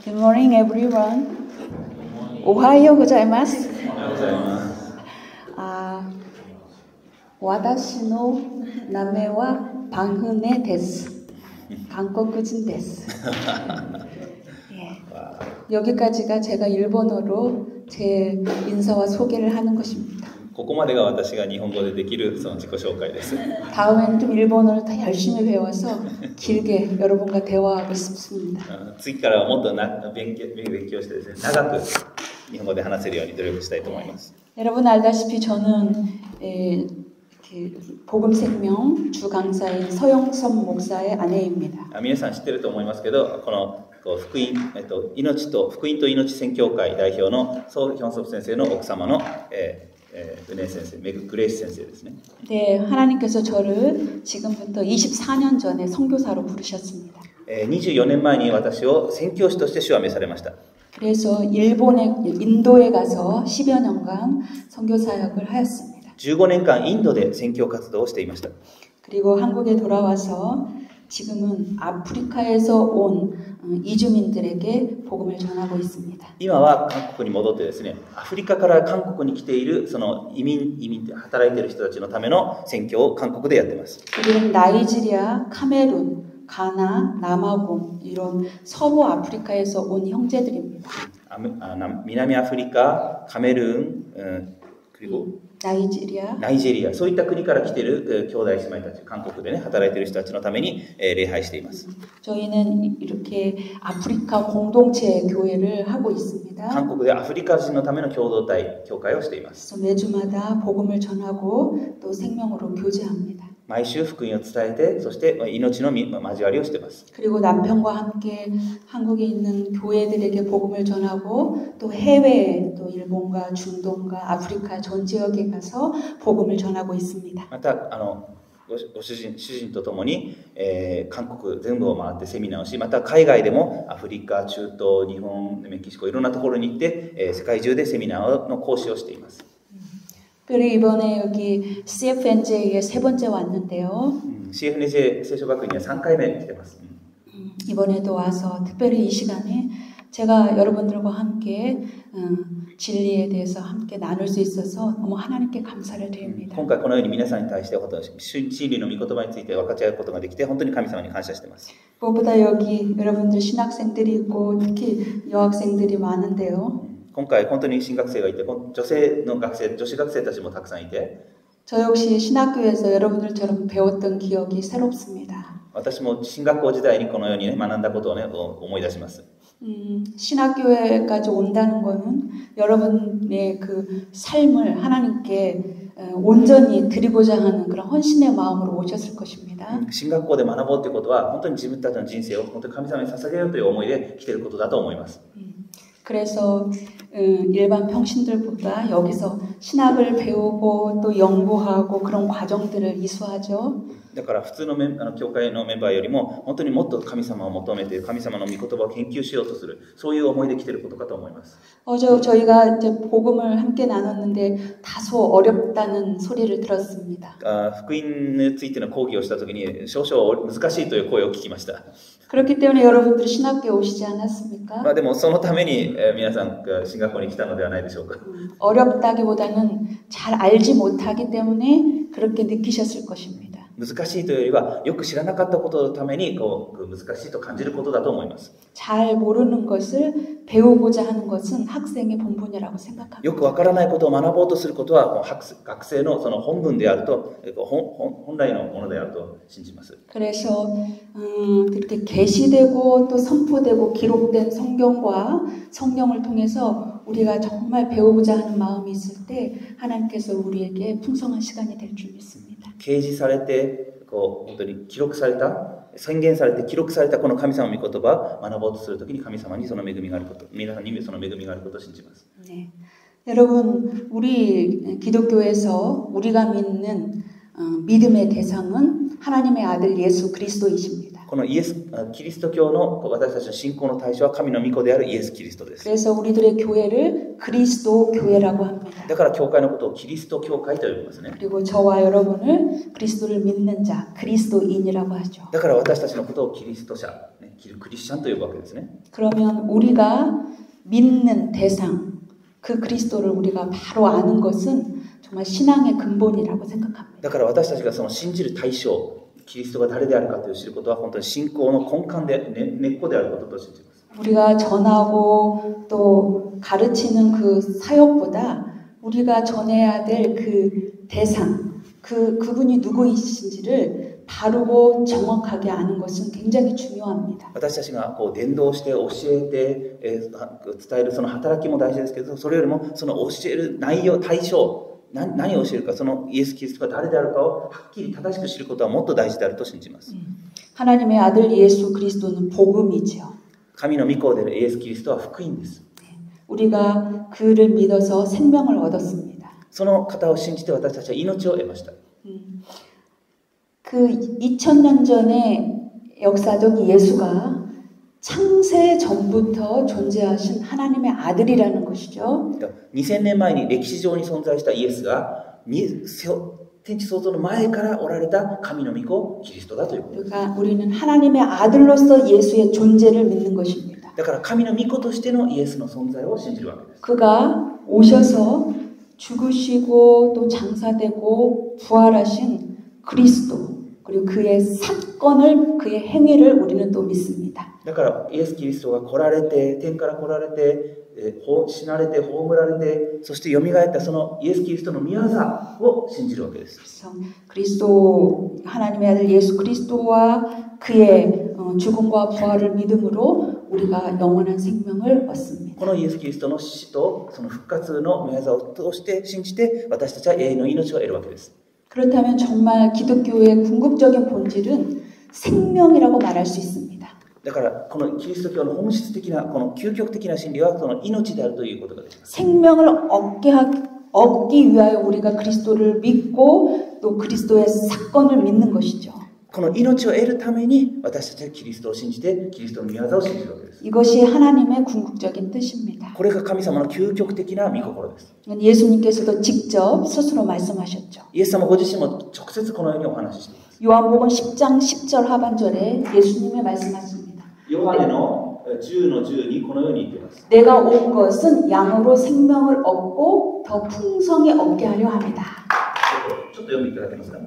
Good morning, everyone. Ohayo gozaimasu. Watashi no name wa Banghune desu. 한국인 데스. 예. 여기까지가 제가 일본어로 제 인사와 소개를 하는 것입니다. ここまでが私が日本語でできるその自己紹介です。 다음에는 좀 일본어를 더 열심히 배워서 길게 여러분과 대화하고 싶습니다. 次からはもっと勉強してですね、長く日本語で話せるように努力したいと思います。 여러분 알다시피 저는 복음생명 주강사인 서영섭 목사의 아내입니다. 皆さん知ってると思いますけど、この福音と命宣教会代表のソ・ヒョンソプ先生の奥様の은혜先生、メグ・グレイス先生ですね。 네, 하나님께서 저를 지금부터 24년 전에 선교사로 부르셨습니다. 24年前に私を宣教師として主は召されました。 그래서 인도에 가서 10여 년간 선교 사역을 하였습니다. 15年間インドで宣教活動をしていました。 그리고 한국에 돌아와서 지금은 아프리카에서 온 이주민들에게 복음을 전하고 있습니다. 今は韓国に戻ってですね、アフリカから韓国に来ているその移民で働いている人たちのための宣教を韓国でやっています。 그들은 나이지리아, 카메룬, 가나, 남아공 이런 서부 아프리카에서 온 형제들입니다. 南アフリカ、カメルーン、 그리고ナイジェリア、そういった国から来ている兄弟姉妹たち、韓国でね働いている人たちのために礼拝しています。 저희는 이렇게 아프리카 공동체 교회를 하고 있습니다. 韓国でアフリカ人のための共同体教会をしています。 매주마다 복음을 전하고 또 생명으로 교제합니다. 毎週福音を伝えて、そして命の交わりをしています。 그리고 남편과 함께 한국에 있는 교회들에게 복음을 전하고 또 해외에 또 일본과 중동과 아프리카 전 지역에 가서 복음을 전하고 있습니다. またご主人と共に、韓国全部を回ってセミナーをし、また海外でもアフリカ、中東、日本、メキシコいろんなところに行って、世界中でセミナーの講師をしています。 그리고 이번에 여기 CFNJ에 세 번째 왔는데요. CFNJ 세쇼학교에 3回目来てます。 이번에도 와서 특별히 이 시간에 제가 여러분들과 함께 진리에 대해서 함께 나눌 수 있어서 너무 하나님께 감사를 드립니다. 今回このように皆さんに対して真理の御言葉について分かち合うことができて本当に神様に感謝しています。 무엇보다 여기 여러분들 신학생들이 있고 특히 여학생들이 많은데요. 今回本当に新学生がいて、女子学生たちもたくさんいて、 저 역시 신학교에서 여러분들처럼 배웠던 기억이 새롭습니다. 私も進学校時代にこのように、学んだことを、思い出します。 신학교에까지 온다는 거는 여러분의 그 삶을 하나님께 온전히 드리고자 하는 그런 헌신의 마음으로 오셨을 것입니다. 進学校で学ぼうということは本当に自分たちの人生を本当に神様に捧げようという思いで来ていることだと思います。 그래서 일반 평신들보다 여기서 신학을 배우고 또 연구하고 그런 과정들을 이수하죠. だから普通の教会のメンバーよりも本当にもっと神様を求めて神様の御言葉を研究しようとするそういう思いで来ていることかと思います。 저희가 이제 복음을 함께 나눴는데 다소 어렵다는 소리를 들었습니다. 福音についての講義をしたときに少々難しいという声を聞きました。 그렇기 때문에 여러분들이 신학교에 오시지 않았습니까? でもそのために皆さんが進学校に来たのではないでしょうか。 어렵다기보다는 잘 알지 못하기 때문에 그렇게 느끼셨을 것입니다. 難しいというよりはよく知らなかったことのために難しいと感じることだと思います。 잘 모르는 것을 배우고자 하는 것은 학생의 본분이라고 생각합니다. よくわからないことを学ぼうとすることは学生のその本分であると本来のものであると信じます。 그래서 그렇게 계시되고 또 선포되고 기록된 성경과 성령을 통해서 우리가 정말 배우고자 하는 마음이 있을 때 하나님께서 우리에게 풍성한 시간이 될 줄 믿습니다. 掲示されて本当に記録された宣言されて記録されたこの神様の御言葉を学ぼうとするときに神様にその恵みがあること皆さんにその恵みがあることを信じます。 네. 여러분 우리 기독교에서 우리가 믿는 믿음의 대상은 하나님의 아들 예수 그리스도이십니다. このキリスト教の私たちの信仰の対象は神の御子であるイエス・キリストです。 그래서 우리들의 교회를 그리스도 교회라고 합니다. だから教会のことをキリスト教会と呼びますね。 그리고 저와 여러분을 그리스도를 믿는 자, 그리스도인이라고 하죠. だから私たちのことをキリスト者、クリスチャンと呼ぶわけですね。 그러면 우리가 믿는 대상, 그 그리스도를 우리가 바로 아는 것은 정말 신앙의 근본이라고 생각합니다. だから私たちがその信じる対象、キリストが誰であるかという知ることは本当に信仰の根幹で、根っこであることと信じます。 우리가 전하고 또 가르치는 그 사역보다 우리가 전해야 될 그 대상, 그분이 누구이신지를 바르고 정확하게 아는 것은 굉장히 중요합니다. 私たちが伝道して教えて、伝えるその働きも大事ですけど、それよりもその教える内容、対象、何を教えるか、そのイエス・キリストが誰であるかをはっきり正しく知ることはもっと大事であると信じます。 하나님의 아들 예수 그리스도는 복음이지요. 神の御子であるイエス・キリストは福音です。 우리가 그를 믿어서 생명을 얻었습니다. その方を信じて私たちは命を得ました。 그 2000년 전에 역사적 예수가 창세 전부터 존재하신 하나님의 아들이라는 것이죠. 2000年前に歴史上に存在したイエスが天地創造の前からおられた神の御子キリストだということです。 그러니까 우리는 하나님의 아들로서 예수의 존재를 믿는 것입니다. だから神の御子としてのイエスの存在を信じるわけです。 그가 오셔서 죽으시고 또 장사되고 부활하신 그리스도 그리고 그의 사건을 그의 행위를 우리는 또 믿습니다. だからイエス・キリストが来られて、天から来られて、死なれて、葬られて、そして蘇ったそのイエス・キリストの御業を信じるわけです。 그래서 그리스도 하나님의 아들 예수 그리스도와 그의 죽음과 부활을 믿음으로 우리가 영원한 생명을 얻습니다. このイエス・キリストの死とその復活の御業を通して信じて、私たちは永遠の命を得るわけです。 그렇다면 정말 기독교의 궁극적인 본질은 생명이라고 말할 수 있습니다. だからこのキリスト教の本質的なこの究極的な真理はその命であるということができます。 생명을 얻기 위하여 우리가 그리스도를 믿고 또 그리스도의 사건을 믿는 것이죠. この命を得るために私たちはキリストを信じてキリストの御業を信じるわけです。 이것이 하나님의 궁극적인 뜻입니다. これが神様の究極的な御心です。 예수님께서도 직접 스스로 말씀하셨죠. イエス様ご自身も直接このようにお話ししています。 요한복음 10장 10절 하반절에 예수님이 말씀하십니다. ヨハネの10の10にこのように言っています。 내가 온 것은 양으로 생명을 얻고 더 풍성히 얻게 하려 합니다. ちょっと読んでいただけますか。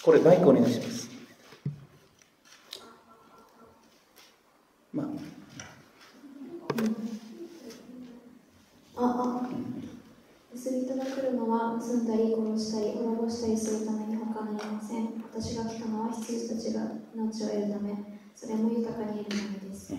これマイクお願いします。罪人が来るのは盗んだり殺したり滅ぼしたりするために他なりません。私が来たのは羊たちが命を得るため、それも豊かに得るためです。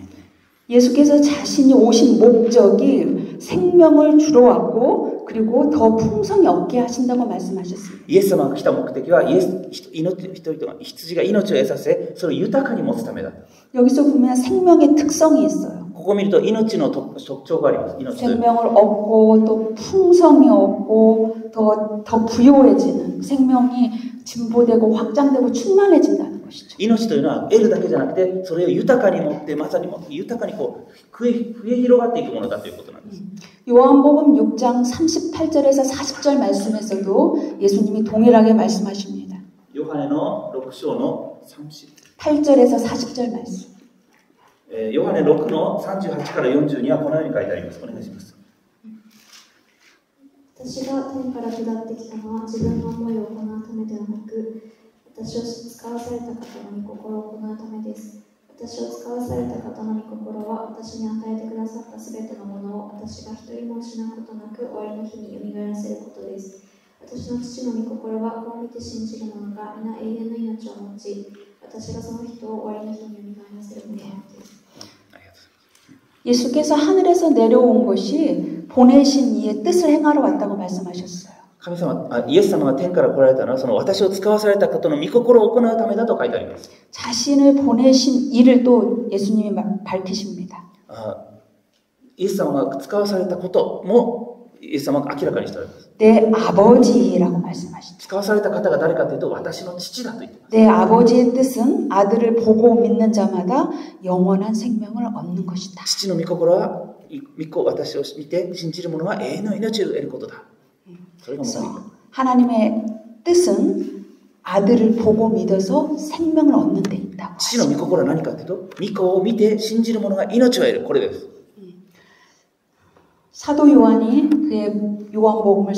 예수께서 자신이 오신 목적이 생명을 주러 왔고 그리고 더 풍성히 얻게 하신다고 말씀하셨습니다. イエス様が来た目的は羊が命を得させ、それを豊かに持つためだ。 여기서 보면 생명의 특성이 있어요. ここを見ると命の特徴があります。命という 생명을 얻고 또 풍성히 얻고 더 부요해지는 생명이 진보되고 확장되고 충만해진다는 것이죠. 命というのは得るだけじゃなくて、それを豊かに持って、まさに豊かに増え広がっていくものだということなんです。 요한복음 6장 38절에서 40절 말씀에서도 예수님이 동일하게 말씀하십니다. ヨハネの6章の 8절에서 40절 말씀. ヨハネ6の38から40にはこのように書いてあります。お願いします。 私が天から下ってきたのは自分の思いを行うためではなく、私を使わされた方の御心を行うためです。私を使わされた方の御心は、私に与えてくださったすべてのものを私が一人も失うことなく終わりの日によみがえらせることです。私の父の御心は、こう見て信じる者が皆永遠の命を持ち、私がその人を終わりの日によみがえらせることです。 예수께서 하늘에서 내려온 것이 보내신 이의 뜻을 행하러 왔다고 말씀하셨어요. 神様、イエス様が天から来られたのは、その私を使わされた方の御心を行うためだと書いてあります。 자신을 보내신 이를 또 예수님이 밝히십니다. イエス様が使わされたこともイエス様が明らかにしておられます。내 아버지라고 말씀하시죠. 使わされた方が誰かというと、私の父だと言っています。 내 아버지의 뜻은 아들을 보고 믿는 자마다 영원한 생명을 얻는 것이다. 父の御心は、私を見て信じる者は永遠の命を得ることだ。それが目的。 하나님의 뜻은 아들을 보고 믿어서 생명을 얻는 데 있다고. 父の御心は何かというと、御子を見て信じる者が命を得る。これです。 사도 요한이 그의 요한복음을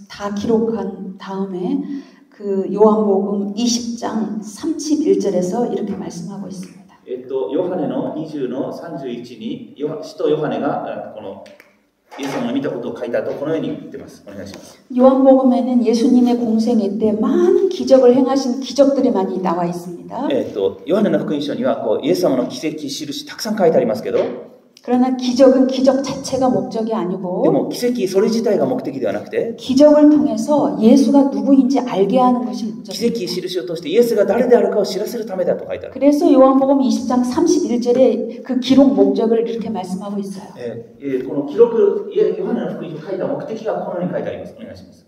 다 기록한 다음에 그 요한복음 20장 31절에서 이렇게 말씀하고 있습니다. ヨハネの20の31に、使徒ヨハネがこのイエス様が見たことを書いたとこのように言ってます。お願いします。 요한복음에는 예수님의 공생애 때 많은 기적을 행하신 기적들이 많이 나와 있습니다. ヨハネの福音書にはイエス様の奇跡、印たくさん書いてありますけど、 그러나 기적은 기적 자체가 목적이 で 아니고 も奇跡それ自体が目的ではなくて、 기적을 통해서 예수가 누구인지 알게 하는 것이 奇 목적입니다. 跡、印を通してイエスが誰であるかを知らせるためだと書いてある。 그래서 요한복음 20장 31절에 그 기록 목적을 이렇게 말씀하고 있어요. この記録、ヨハネの福音書を書いた目的がこのように書いてあります。お願いします。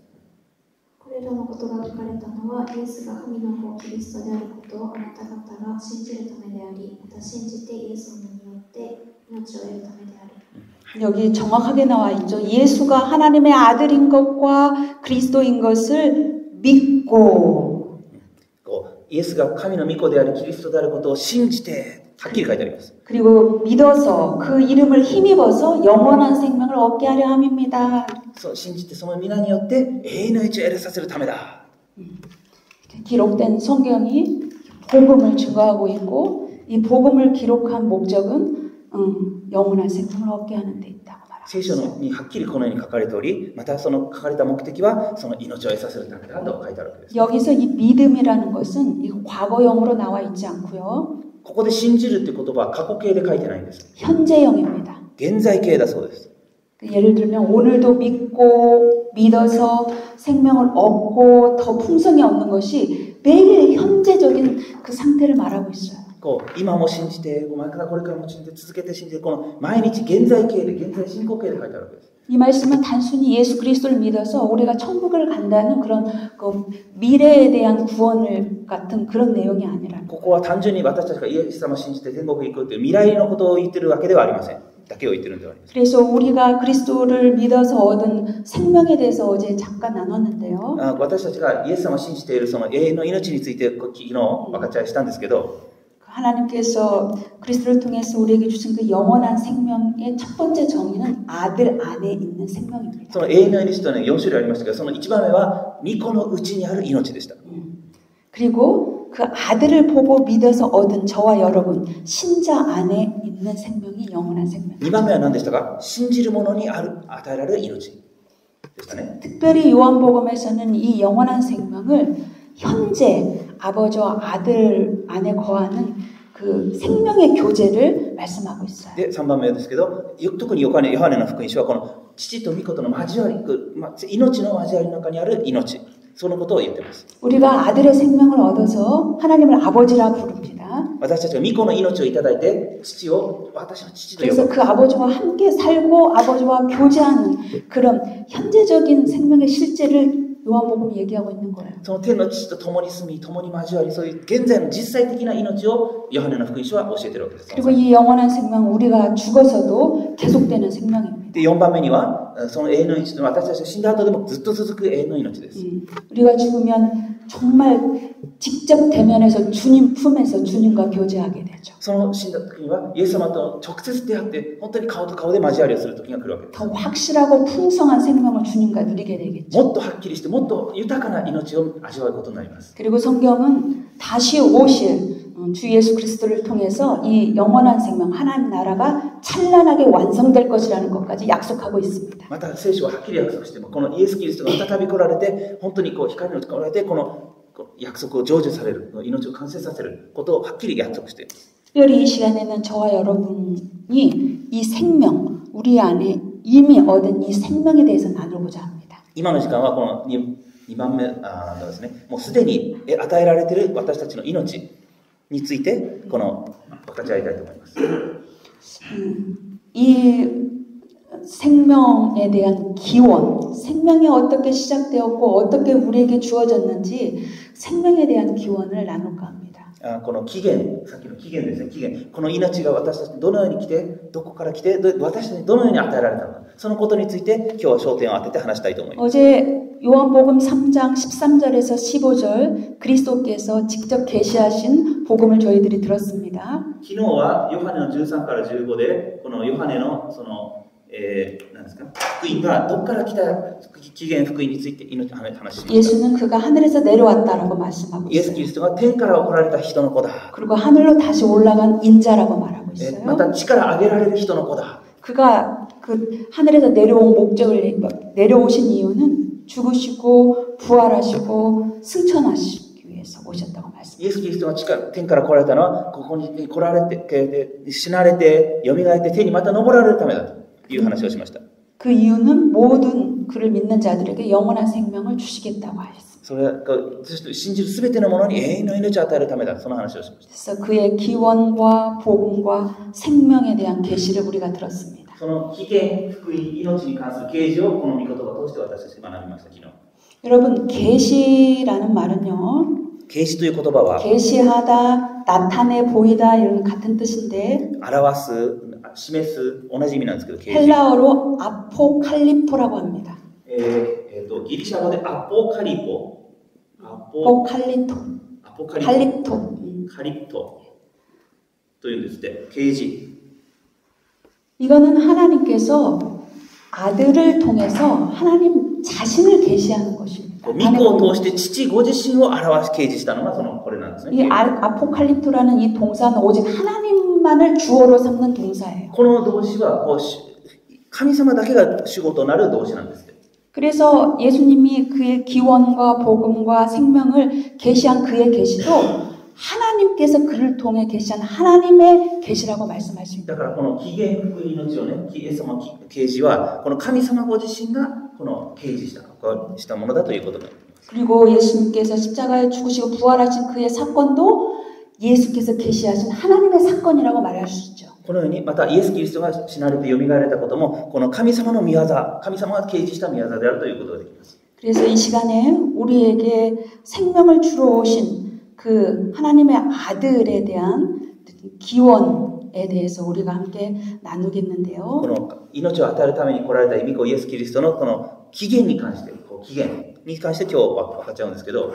これらのことが書かれたのは、イエスが神の子キリストであることをあなた方が信じるためであり、また信じてイエスの名によって命を得るためである。 여기 정확하게 나와 있죠. 예수가 하나님의 아들인 것과 그리스도인 것을 믿고 イエスが神の御子でありキリストであることを信じて、はっきり書いてあります。 그리고 믿어서 그 이름을 힘입어서 영원한 생명을 얻게 하려 함입니다. そう信じてその皆によって永遠の命を得させるためだ。 기록된 성경이 복음을 증거하고 있고 이 복음을 기록한 목적은 영원한 생명을 얻게 하는 데 있다고 말합니다. 聖書にはっきりこのように書かれており、またその書かれた目的はその命を得させるためだと書いてあるわけです。 여기서 이 믿음이라는 것은 이 과거형으로 나와 있지 않고요. ここで信じるという言葉は過去形で書いてないんです。 현재형입니다. 現在形だそうです。 예를 들면 오늘도 믿고 믿어서 생명을 얻고 더 풍성히 얻는 것이 매일 현재적인 그 상태를 말하고 있어요. 今も信じて、またこれからも信じて、続けて信じて、この毎日現在形で、現在進行形で書いてあるわけです。 이 말씀은 단순히 예수 그리스도를 믿어서 우리가 천국을 간다는 그런 그 미래에 대한 구원을 같은 그런 내용이 아니라 ここは単純に私たちがイエス様を信じて天国に行くという未来のことを言ってるわけではありません。だけを言ってるんではありません。 그래서 우리가 그리스도를 믿어서 얻은 생명에 대해서 어제 잠깐 나눴는데요. 私たちがイエス様を信じているその永遠の命について昨日分かち合いしたんですけど、 하나님께서 그리스도를 통해서 우리에게 주신 그 영원한 생명의 첫 번째 정의는 아들 안에 있는 생명입니다. その永遠の命というのは4種類ありましたけど、その1番目は御子のうちにある命でした。 그리고 그 아들을 보고 믿어서 얻은 저와 여러분 신자 안에 있는 생명이 영원한 생명입니다. 2番目は何でしたか？信じる者に与えられる命でしたね。 특별히 요한복음에서는 이 영원한 생명을 현재 아버지와 아들 안에 거하는 그 생명의 교제를 말씀하고 있어요. で、3番目ですけど、特にヨハネの福音書はこの父と御子との交わり、命の交わりの中にある命、そのことを言っています。 우리가 아들의 생명을 얻어서 하나님을 아버지라 부릅니다. 私たちが御子の命をいただいて、父を私の父と呼 그래서 ぶ。 그 아버지와 함께 살고 아버지와 교제하는 그런 현재적인 생명의 실제를 요한복음이 얘기하고 있는 거예요. その天の父と共に住み、共に交わり、そういう現在の実際的な命をヨハネの福音書は教えているわけです。 그리고 이 영원한 생명은 우리가 죽어서도 계속되는 생명입니다. で、4番目には、その永遠の命と私たちが死んだ後でもずっと続く永遠の命です。 우리가 죽으면 정말 직접 대면해서 주님 품에서 주님과 교제하게 되죠. その死んだ時には、イエス様と直接出会って、本当に顔と顔で交わりをする時が来るわけです。 더 확실하고 풍성한 생명을 주님과 누리게 되겠죠. もっとはっきりして、もっと豊かな命を味わうことになります。 그리고 성경은 다시 오실 주 예수 그리스도를 통해서 이 영원한 생명 하나님 나라가 찬란하게 완성될 것이라는 것까지 약속하고 있습니다. また聖書ははっきり約束しても、このイエス・キリストが再び来られて、本当に光の来られて、この約束を成就される、命を完成させることをはっきり約束しています。 특별히 이 시간에는 저와 여러분이 이 생명, 우리 안에 이미 얻은 이 생명에 대해서 나누고자 합니다. 今の時間はこの2番目ですね、もうすでに与えられている私たちの命について分かち合いたいと思います。이 생명에 대한 기원, 생명이 어떻게 시작되었고 어떻게 우리에게 주어졌는지 생명에 대한 기원을 나눌까 합니다. この起源、さっきの起源ですね、起源。この命が私たちにどのように来て、どこから来て、私たちにどのように与えられたのか、そのことについて今日は焦点を当てて話したいと思います。 어제 요한복음 3장 13절에서 15절 그리스도께서 직접 계시하신 복음을 저희들이 들었습니다. 昨日はヨハネの13から15で、このヨハネのその、何ですか、福音がどこから来た起源福音について話しました。 예수는 그가 하늘에서 내려왔다라고 말씀하고 イエス・ 있어요. キリストが天から送られた人の子だ。 그리고 하늘로 다시 올라간 인자라고 말하고 ま 있어요. た地から上げられる人の子だ。 그가 그 하늘에서 내려온 목적을 내려오신 이유는 죽으시고 부활하시고 승천하시기 위해서 오셨다고 말씀합니다. イエス・キリストが天から来られたのは、ここに来られて、死なれて、蘇って天にまた昇られるためだという話をしました。 그 이유는 모든 그를 믿는 자들에게 영원한 생명을 주시겠다고 하셨습니다. それは信じるすべてのものに永遠の命を与えるためだ。その話をしました。 그래서 그의 기원과 복음과 생명에 대한 계시를 우리가 들었습니다. その起源、福音、命に関する啓示をこの御言葉を通して私たち学びました。昨日。 여러분 계시라는 말은요. 啓示という言葉は 계시하다, 나타내 보이다 이런 같은 뜻인데 表す、示す、同じ意味なんですけど、啓示。 헬라어로 아포칼리포라고 합니다. ギリシャ語でアポカリポ、アポカリポ、カリプトというんですって啓示。 이거는 하나님께서 아들을 통해서 하나님 자신을 계시하는 것입니다. 御子を通して父ご自身を表し啓示したのがこれなんですね。 이 아포칼립토라는 이 동사는 오직 하나님만을 주어로 삼는 동사예요. この動詞は神様だけが主語となる動詞なんです。 그래서 예수님이 그의 기원과 복음과 생명을 계시한 그의 계시도 하나님께서 그를 통해 계시한 하나님의 계시라고 말씀할 수 있다. だからこの起源福音命をね、イエス様の啓示はこの神様ご自身がこの啓示したものだということです。 그리고 예수님께서 십자가에 죽으시고 부활하신 그의 사건도 예수께서 계시하신 하나님의 사건이라고 말할 수 있죠. このようにまたイエス・キリストが死なれて蘇られたこともこの神様の御業、神様が啓示した御業であるということができます。 그래서 이 시간에 우리에게 생명을 주러 오신 그 하나님의 아들에 대한 기원에 대해서 우리가 함께 나누겠는데요. この命を与えるために来られた御子イエス・キリストのこの起源に関して、起源に関して今日は分かっちゃうんですけど、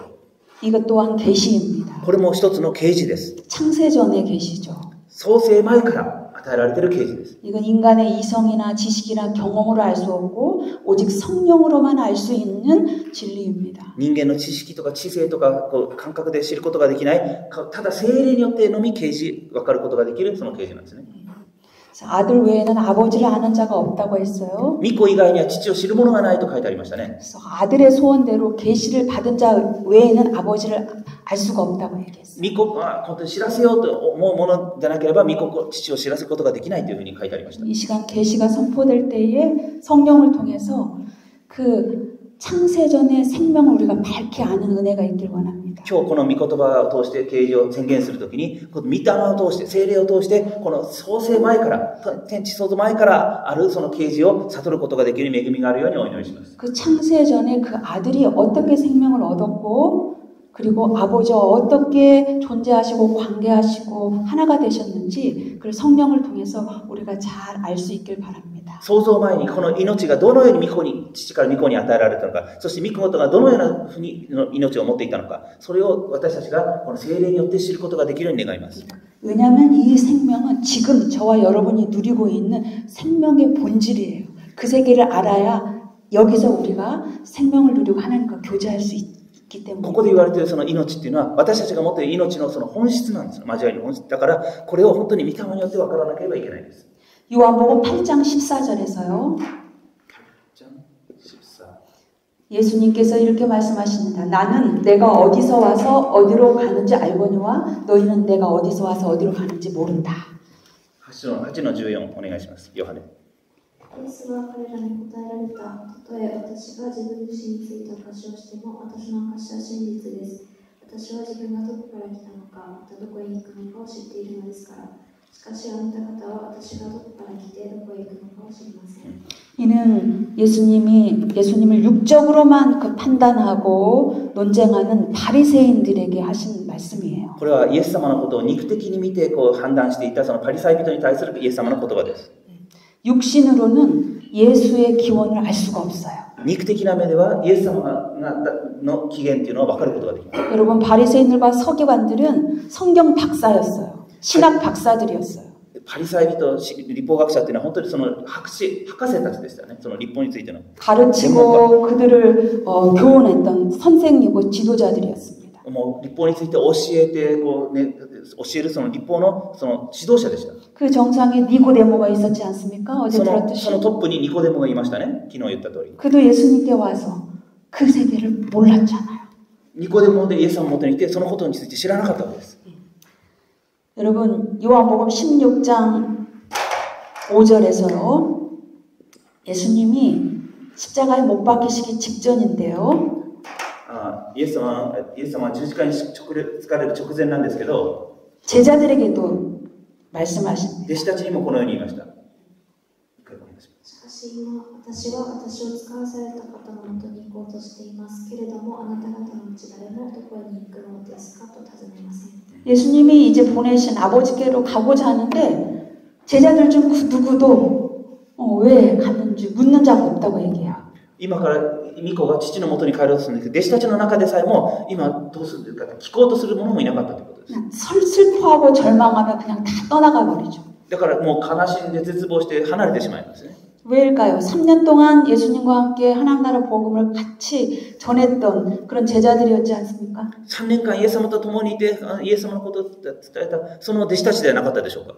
이것 또한 계시입니다. これも一つの啓示です。 창세전의 계시죠. 創世前から与えられている啓示です。 이건 인간의 이성이나 지식이나 경험으로 알 수 없고 오직 성령으로만 알 수 있는 진리입니다. 人間の知識とか知性とか感覚で知ることができない、ただ聖霊によってのみ啓示、分かることができるその啓示なんですね。 아들 외에는 아버지를 아는 자가 없다고 했어요. 御子以外には父を知る者がないと書いてありましたね。 그래서 아들의 소원대로 계시를 받은 자 외에는 아버지를 알 수가 없다고 얘기했어요. 御子は本当に知らせようと思うものでなければ御子、父を知らせることができないというふうに書いてありました。 이 시간 계시가 선포될 때에 성령을 통해서 그 창세전의 생명을 우리가 밝게 아는 은혜가 있길 원합니다. 今日この御言葉を通して啓示を宣言するときに、この御霊を通して、聖霊を通して、この創世前から、天地創造前からあるその啓示を悟ることができる恵みがあるようにお祈りします。 그 창세전에 그 아들이 어떻게 생명을 얻었고 그리고 아버지와 어떻게 존재하시고 관계하시고 하나가 되셨는지 그걸 성령을 통해서 우리가 잘 알 수 있길 바랍니다. 創造前にこの命がどのように父から御子に与えられたのか、そして御子がどのようなふうに命を持っていたのか、それを私たちがこの聖霊によって知ることができるように願います。 왜냐하면 이 생명은 지금 저와 여러분이 누리고 있는 생명의 본질이에요. 그 세계를 알아야 여기서 우리가 생명을 누리고 하나님과 교제할 수 있기 때문에. ここで言われているその命っていうのは私たちが持っている命のその本質なんです。交わりの本質だから、これを本当に御霊によって分からなければいけないんです。 요한복음 8장 14절에서요. 예수님께서 이렇게 말씀하십니다. 나는 내가 어디서 와서 어디로 가는지 알거니와 너희는 내가 어디서 와서 어디로 가는지 모른다. 8の14お願いします。ヨハネ。 イエスは彼らに答えられた。たとえ私が自分自身について証しをしても、私の証しは真実です。私は自分がどこから来たのか、またどこへ行くのかを知っているのですから。しかしあなた方は私がどこから来てどこへ行くのかを知りません。 이는 예수님을 육적으로만 판단하고 논쟁하는 바리새인들에게 하신 말씀이에요. これはイエス様のことを肉的に見て判断していたそのパリサイ人に対するイエス様の言葉です。 육신으로는 예수의 기원을 알 수가 없어요. 肉的な目ではイエス様の起源というのを分かることができます。 여러분 바리새인들과 서기관들은 성경 박사였어요. 신학 박사들이었어요. パリサイ人、立法学者というのは本当にその博士たちでしたね。その立法についての。 가르치고 그들을 교훈했던 선생이고 지도자들이었습니다. もう立法について教えて教えるその立法のその指導者でした。 그 정상에 니고데모가 있었지 않습니까? 어제 そ 들었듯이. のトップにニコデモがいましたね。昨日言った通り。 그도 예수님께 와서 그 세계를 몰랐잖아요. ニコデモでイエス様のもとに来てそのことについて知らなかったわけです。 여러분 요한복음 16장 5절에서요. 예수님이 십자가에 못 박히시기 직전인데요. イエス様は十字架に疲れる直前なんですけど、 제자들에게도 말씀하십니다. 弟子たちにもこのように言いました。しかし今私は私を使わされた方のもとに行こうとしていますけれどもあなた方のうち誰もどこに行くのですかと尋ねません。 예수님이 이제 보내신 아버지께로 가고자 하는데 제자들 중 누구도 왜 갔는지 묻는 자가 없다고 얘기해요. 今から巫女が父のもとに帰ろうとするんですけど、弟子たちの中でさえも今どうするか聞こうとする者もいなかったということです。 그냥 슬퍼하고 절망하며 그냥 다 떠나가 버리죠. だからもう悲しんで絶望して離れてしまいますね。 왜일까요? 3년 동안 예수님과 함께 하나님 나라 복음을 같이 전했던 그런 제자들이었지 않습니까? 3年間イエス様と共にいてイエス様のことを伝えたその弟子たちではなかったでしょうか。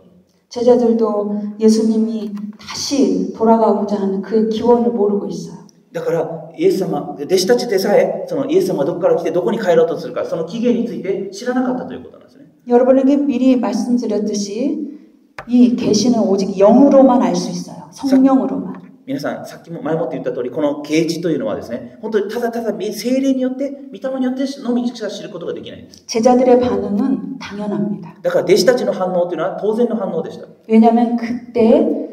제자들도 예수님이 다시 돌아가고자 하는 그 기원을 모르고 있어요. だからイエス様、弟子たちでさえそのイエス様がどこから来てどこに帰ろうとするかその起源について知らなかったということなんですね。 여러분에게 미리 말씀드렸듯이 이 계시는 오직 영으로만 알 수 있어요. 성령으로만. 皆さんさっきも前もって言った通りこの啓示というのはですね、本当にただ聖霊によって御霊によってのみしか知ることができないんです。 제자들의 반응은 당연합니다. だから弟子たちの反応というのは当然の反応でした。 왜냐하면 그때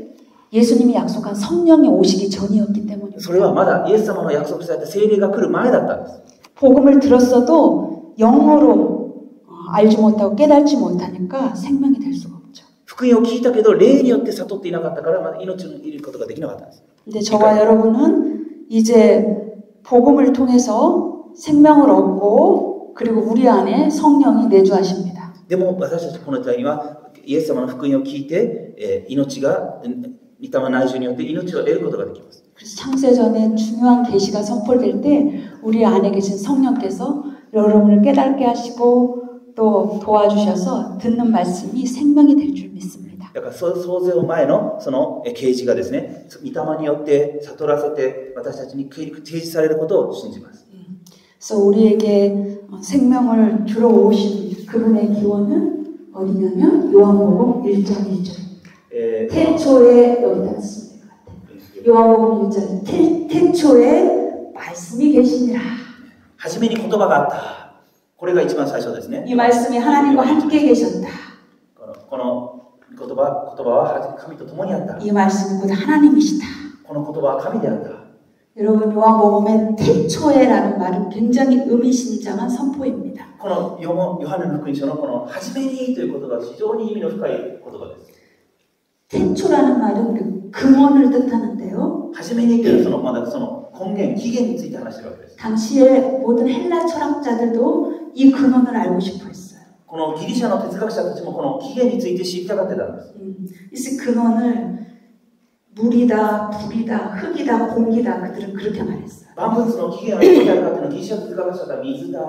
예수님이 약속한 성령이 오시기 전이었기 때문입니다. それはまだイエス様の約束された聖霊が来る前だったんです。 복음을 들었어도 영어로 알지 못하고 깨닫지 못하니까 생명이 될 수가 없죠. 福音を聞いたけど霊によって悟っていなかったからまだ命のいることができなかったんです。 근데 저와 여러분은 이제 복음을 통해서 생명을 얻고 그리고 우리 안에 성령이 내주하십니다. でも私たちこの時代にはイエス様の福音を聞いて、命が御霊内住によって命を得ることができます。 그래서 창세전에 중요한 계시가 선포될 때 우리 안에 계신 성령께서 여러분을 깨닫게 하시고 또 도와주셔서 듣는 말씀이 생명이 될 줄 믿습니다. だから創造前のその啓示がですね、御霊によって悟らせて私たちに提示されることを信じます。 그래서 우리에게 생명을 주러 오신 그분의 기원은 어디냐면 요한복음 1장 1절. 태초에 여기다 쓰면 될 것 같아요. 요한복음 1장 태초에 말씀이 계시니라. 初めに言葉があった。これが一番最初ですね。 이 말씀이 하나님과 함께 계셨다. この言葉は神と共にあった。 이 말씀은 곧 하나님이시다. この言葉は神であった。 여러분 요한복음의 태초에라는 말은 굉장히 의미심장한 선포입니다. このヨハネの福音書のこの初めにという言葉は非常に意味の深い言葉です。 태초라는 말은 그 근원을 뜻하는데요. 初めにというのはまだその根源、起源について話しているわけです。 당시에 모든 헬라 철학자들도 이 근원을 알고 싶어 했어요. このギリシャの哲学者たちもこの起源について知りたがってたんです。 이 근원을 물이다, 불이다, 흙이다, 공기다 그들은 그렇게 말했어요. 万物の起源は何であるかというのはギリシャ哲学者が水だ、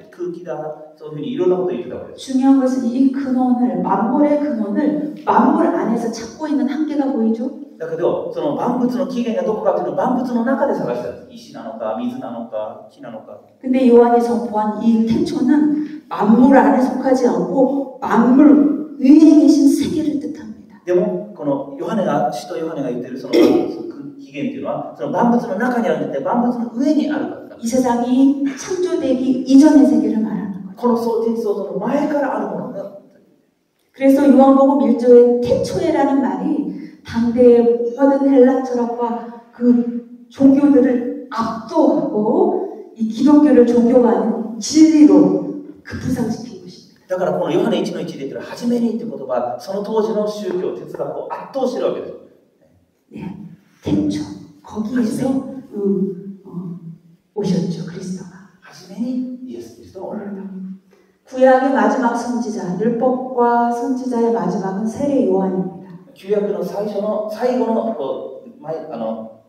空気だ、そういうふうにいろんなことを言ってたわけです。 중요한 것은 이 근원을 만물의 근원을 만물 안에서 찾고 있는 한계가 보이죠? だけどその万物の起源がどこかというのを万物の中で探したんです。石なのか水なのか木なのか。 근데 요한이 선포한 이 태초는 만물 안에 속하지 않고 만물 위에 계신 세계를 뜻합니다. でもこの使徒ヨハネが言っているその万物起源というのはその万物の中にあるんで万物の上にあるから。 이 세상이 창조되기 이전의 세계를 말하는 거죠. この天地創造の前からあるものだ。 그래서 요한복음 1조의 태초에라는 말이 당대의 모든 헬라 철학과 그 종교들을 압도하고 이 기독교를 종교화하는 진리로 급부상시킨 것입니다. だからこのヨハネ1の1で言ったら初めにって言葉はその当時の宗教哲学を圧倒してるわけです。 네, 태초 거기에서 오셨죠 그리스도가. 初めにイエス・キリストがおられた。 구약의 마지막 선지자, 율법과 선지자의 마지막은 세례 요한입니다. 旧約の最後の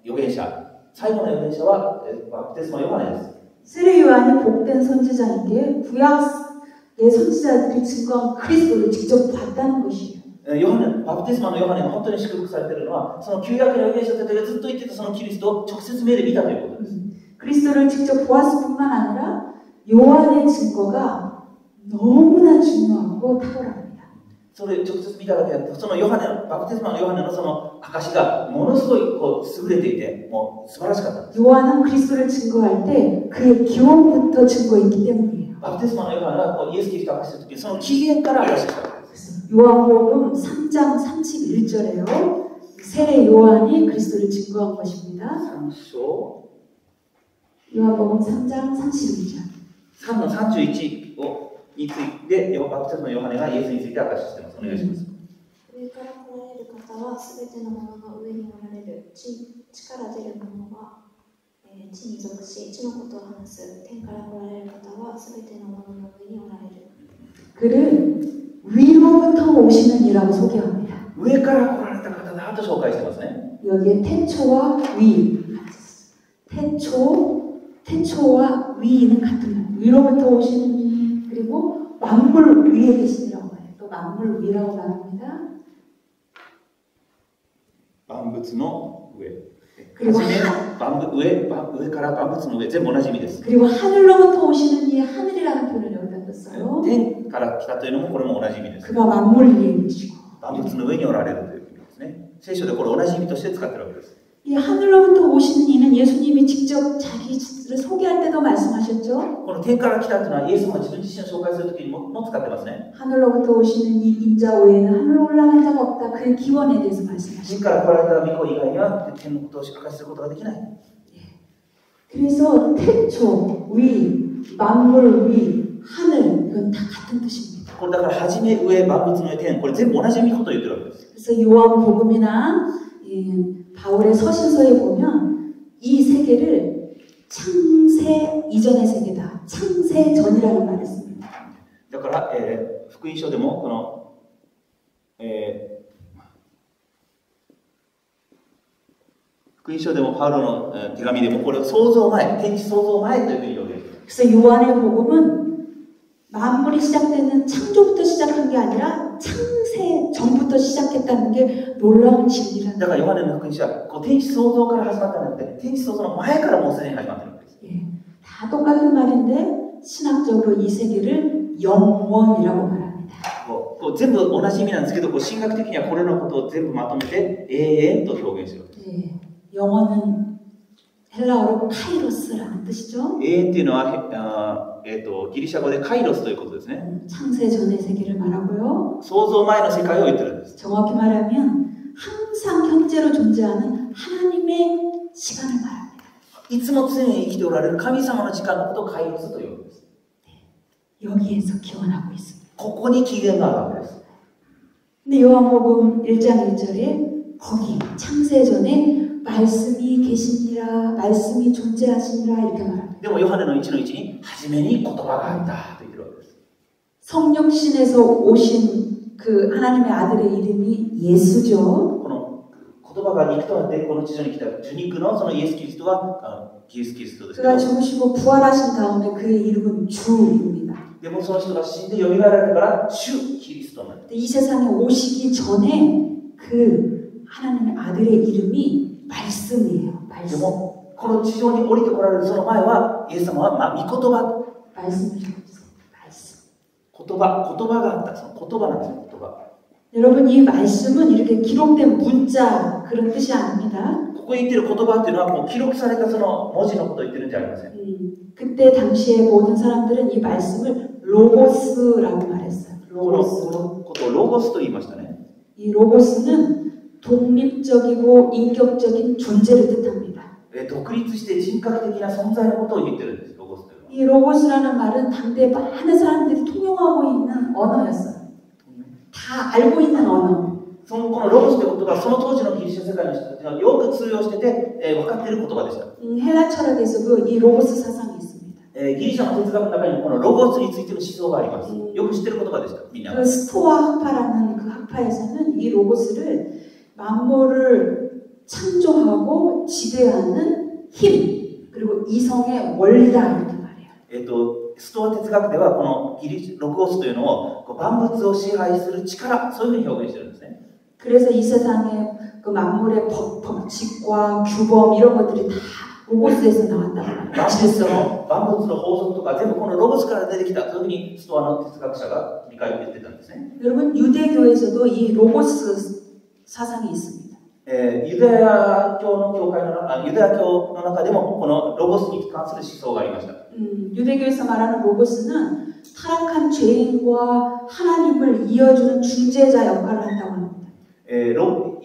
預言者、最後の預言者はバプテスマヨハネです。 세례 요한이 복된 선지자인 게 구약의 선지자들이 증거한 그리스도를 직접 봤다는 것이에요. バプテスマのヨハネが本当に祝福されているのは、その旧約の預言者たちがずっと言ってたそのキリストを直接目で見たということです。 그리스도를 직접 보았을 뿐만 아니라 요한의 증거가 너무나 중요하고 탁월합니다. それ直接見ただけで、そのバプテスマのヨハネのその証がものすごい優れていて、もう素晴らしかったんです。 요한은 그리스도를 증거할 때 그의 기원부터 증거했기 때문이에요. バプテスマのヨハネがイエス・キリストを証したときに、その起源から証したわけです。 요한복음 3장 31절에요. 세례 요한이 그리스도를 증거한 것입니다. 3章 요한복음 3장 31절. 3の31について、バプテスマのヨハネがイエスについて証ししています。お願いします。上から来られる方はすべてのものの上におられる。地から出るものは、地に属し、地のことを話す。天から来られる方はすべてのものの上におられる。 그를 위로부터 오시는 이라고 소개합니다. 上から来られた方だと紹介してますね。 여기에 태초와 위. 태초와 위는 같은 말. 위로부터 오시는 이, 그리고 만물 위에 계시라고 해요. 또 만물 위라고 말합니다. 万物の上。 그리고 上から万物の上、全部同じ意味です。 그리고 하늘로부터 오시는 이 하늘이라는 표현을 여기다 썼어요. 天から来たというのもこれも同じ意味です。 그가 만물 위에 계시고. 万物の上におられるという意味ですね。聖書でこれ同じ意味として使っているわけです。 이 하늘로부터 오시는 이는 예수님이 직접 자기를 소개할 때도 말씀하셨죠. この天から来たというのはイエス様が自分自身を紹介するときにも使ってますね。 하늘로부터 오시는 이 인자 외에는 하늘로 올라간 자가 없다. 그의 기원에 대해서 天 말씀하셨죠. から来られた御子以外には天のことを明かしすることができない。 그래서 태초, 위, 만물 위, 하늘 이건 다 같은 뜻입니다. これだから初め上、万物の上、天、これ全部同じことを言ってるわけです。 그래서 요한복음이나 바울의 서신서에 보면 이 세계를 창세 이전의 세계다. 창세 전이라는 말을 씁니다. だから、福音書でもこの、福音書でもパウロの手紙でもこれを創造前、天地創造前というふうに表現している。 그래서 요한의 복음은 만물이 시작되는 창조부터 시작한 게 아니라 창세 전부터 시작했다는 게 놀라운 진리라는 だからヨハネの福音書はこう天地創造から始まったんじゃなくて、天地創造の前からもうすでに始まっているんです。 예, 다 똑같은 말인데 신학적으로 이 세계를 영원이라고 말합니다. こう全部同じ意味なんですけど、神学的にはこれのことを全部まとめて永遠と表現している。 예, 영원은 헬라어로 카이로스라는 뜻이죠. 永遠っていうのは、ギリシャ語でカイロスということですね。 창세 전의 세계를 말하고요. 創造前の世界を言ってるんです。 정확히 말하면 항상 현재로 존재하는 하나님의 시간을 말합니다. いつも常に生きておられる神様の時間のことをカイロスということです。 여기에서 기원하고 있습니다. ここに起源があるわけです。 근데 요한복음 1장 1절에 거기 창세 전에 말씀이 계시니라, 말씀이 존재하시니라 이렇게 말합니다. でもヨハネの1の1に初めに言葉があったと言ってるわけです。 성령신에서 오신 그 하나님의 아들의 이름이 예수죠. この言葉が肉となってこの地上に来た受肉のそのイエス・キリストはイエス・キリストですけど、 그가 죽으시고 부활하신 다음에 그의 이름은 주입니다. でもその人が死んで蘇られたから主キリストになる。 이 세상에 오시기 전에 그 하나님의 아들의 이름이 말씀이에요. で 말씀. もこの地上に降りてこられるその前はイエス様は御言葉 말씀을 적어주세요. 말씀. 言葉があった。その言葉なんですよ。言葉。 여러분 이 말씀은 이렇게 기록된 문자 그런 뜻이 아닙니다. ここに言ってる言葉っていうのはもう記録されたその文字のことを言ってるんじゃありません。 그때 당시에 모든 사람들은 이 말씀을 로고스라고 말했어요. このことをロゴスと言いましたね。 이 로고스는 독립적이고 인격적인 존재를 뜻합니다. 独立して人格的な存在のことを言ってるんです、ロゴスというのは。 이 로고스라는 말은 당대 많은 사람들이 통용하고 있는 언어였어요. 다 알고 있는 언어. このロゴスという言葉はその当時のギリシャ世界の人たちがよく通用してて、分かっている言葉でした。 헬라 철학에서도 이 로고스 사상이 있습니다. ギリシャの哲学の中にもこのロゴスについての思想があります。よく知ってる言葉でした、みんな。 그 스토아 학파라는 그 학파에서는 이 로고스를 만물을 창조하고 지배하는 힘 그리고 이성의 원리다 이렇게 말해요. ストア哲学ではこのロゴスというのを万物を支配する力、そういうふうに表現してるんですね。 그래서 이 세상의 그 만물의 법칙과 규범 이런 것들이 다 로고스에서 나왔다는 말이에요. 질서. 万物の法則とか全部このロゴスから出てきた、そういうふうにストアの哲学者が理解を言ってたんですね。 여러분 유대교에서도 이 로고스 사상이 있습니다. ユダヤ教の中でもこのロゴスに関する思想がありました。 유대교에서 말하는 로고스는 타락한 죄인과 하나님을 이어주는 중재자 역할을 한다고 합니다. ユ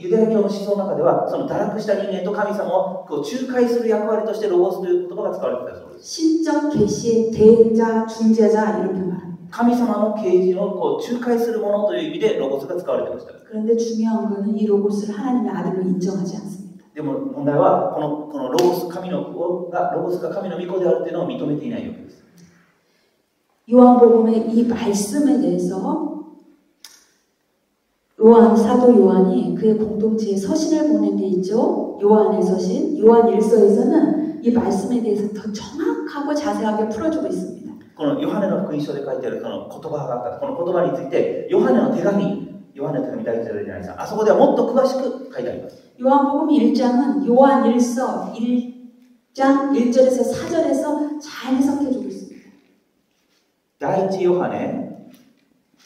ダヤ教の思想の中ではその堕落した人間と神様をこう仲介する役割としてロゴスという言葉が使われていたそうです。 신적 계시의 대행자, 중재자 이렇게 말합니다. 神様の啓示をこう仲介するものという意味でロゴスが使われていました。 그런데 중요한 것은 이 로고스를 하나님의 아들로 인정하지 않습니다. でも問題はこのロゴスが神の御子であるというのを認めていないわけです。 요한복음의 이 말씀에 대해서 사도 요한이 그의 공동체에 서신을 보낸 게 있죠. 요한의 서신, 요한 1서에서는 이 말씀에 대해서 더 정확하고 자세하게 풀어주고 있습니다. このヨハネの福音書で書いてあるその言葉があった。この言葉についてヨハネの手紙第1章じゃないですか。あそこではもっと詳しく書いてあります。 요한복음 1장은 요한 1서 1장 1절에서 4절에서 잘 해석해주고 있습니다. 第一ヨハネ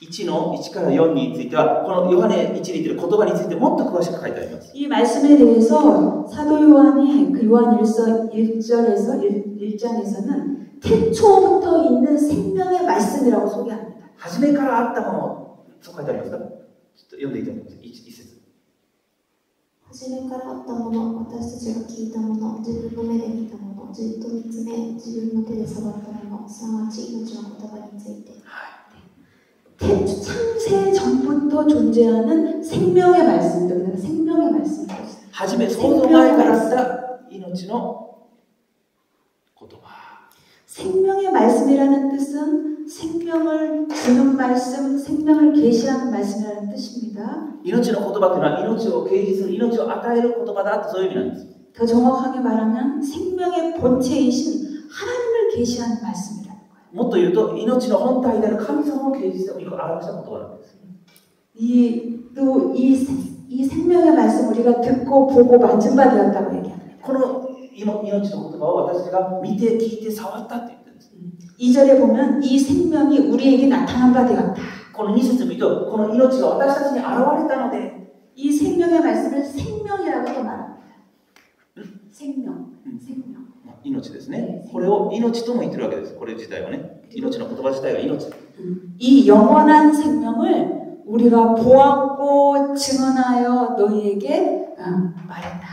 1の1から4についてはこのヨハネ1に言っている言葉についてもっと詳しく書いてあります。 이 말씀에 대해서 사도 요한이 그 요한 1서 1절에서 1장에서는 태초부터 있는 생명의 말씀이라고 소개합니다. 初めからあったもの、そう書いてありますか？ちょっと読んでいただきます。一節。初めからあったもの、私たちが聞いたもの、自分の目で見たもの、じっと見つめ、自分の手で触ったもの、すなわち命の言葉について。 창세 전부터 존재하는 생명의 말씀들, 생명의 말씀들. 初め創造前からあった命の言葉。 생명의 말씀이라는 뜻은 생명을 주는 말씀, 생명을 계시하는 말씀이라는 뜻입니다. 命の言葉というのは命を掲示する、命を与える言葉だとそういう意味なんです。 더 정확하게 말하면 생명의 본체이신 하나님을 계시하는 말씀이라는 거예요. もっと言うと命の本体である神様を掲示して表した言葉なんです。 이 생명의 말씀 우리가 듣고 보고 만진 바 되었다고 얘기합니다. この命の言葉を私が見て聞いて触ったって言ってるんです。 2절에 보면 이 생명이 우리에게 나타난 바 되었다. この2節を見るとこの命が私たちに現れたので 이 생명의 말씀을 생명이라고 또 말합니다. 생명. 命ですね。これを命とも言ってるわけです。これ自体はね。命の言葉自体が命。 이 영원한 생명을 우리가 보았고 증언하여 너희에게 말했다.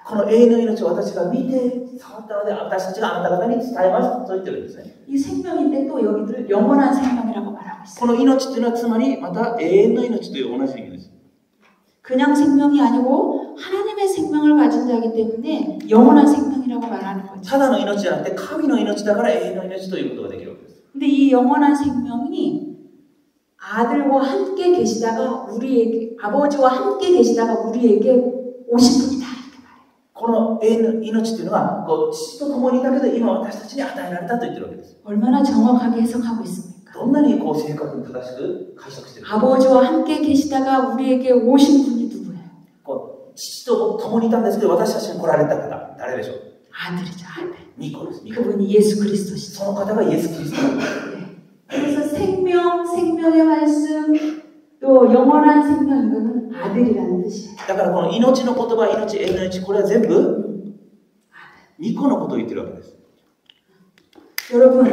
この永遠の命を私が見て触ったので私たちがあなた方に伝えますと言ってるんですね。 이 생명인데 또 여기들 영원한 생명이라고 말하고 있어요. この命というのはつまりまた永遠の命という同じ意味です。 그냥 생명이 아니고 하나님의 생명을 가진 자이기 때문에 영원한 생명이라고 말하는 거죠. ただの命じゃなくて神の命だから永遠の命ということができるわけです。 근데 이 영원한 생명이 아들과 함께 계시다가 우리에게 아버지와 함께 계시다가 우리에게 오신 분이다. この永遠の命というのは父と共にいたけど今私たちに与えられたと言ってるわけです。 얼마나 정확하게 해석하고 있습니까? どんなに正確に正しく解釈しているか。 아버지와 함께 계시다가 우리에게 오신 분이 누구예요? 父と共にいたんですけど私たちに来られた方誰でしょう？ 아들이죠, 아들. 御子です。 그분이 예수 그리스도시죠. その方がイエス・キリストなんです。 그래서 생명의 말씀, 또 영원한 생명 이거는 아들이라는 뜻이에요. だからこの命の言葉、命、永遠の命、これは全部御子のことを言ってるわけです。 여러분,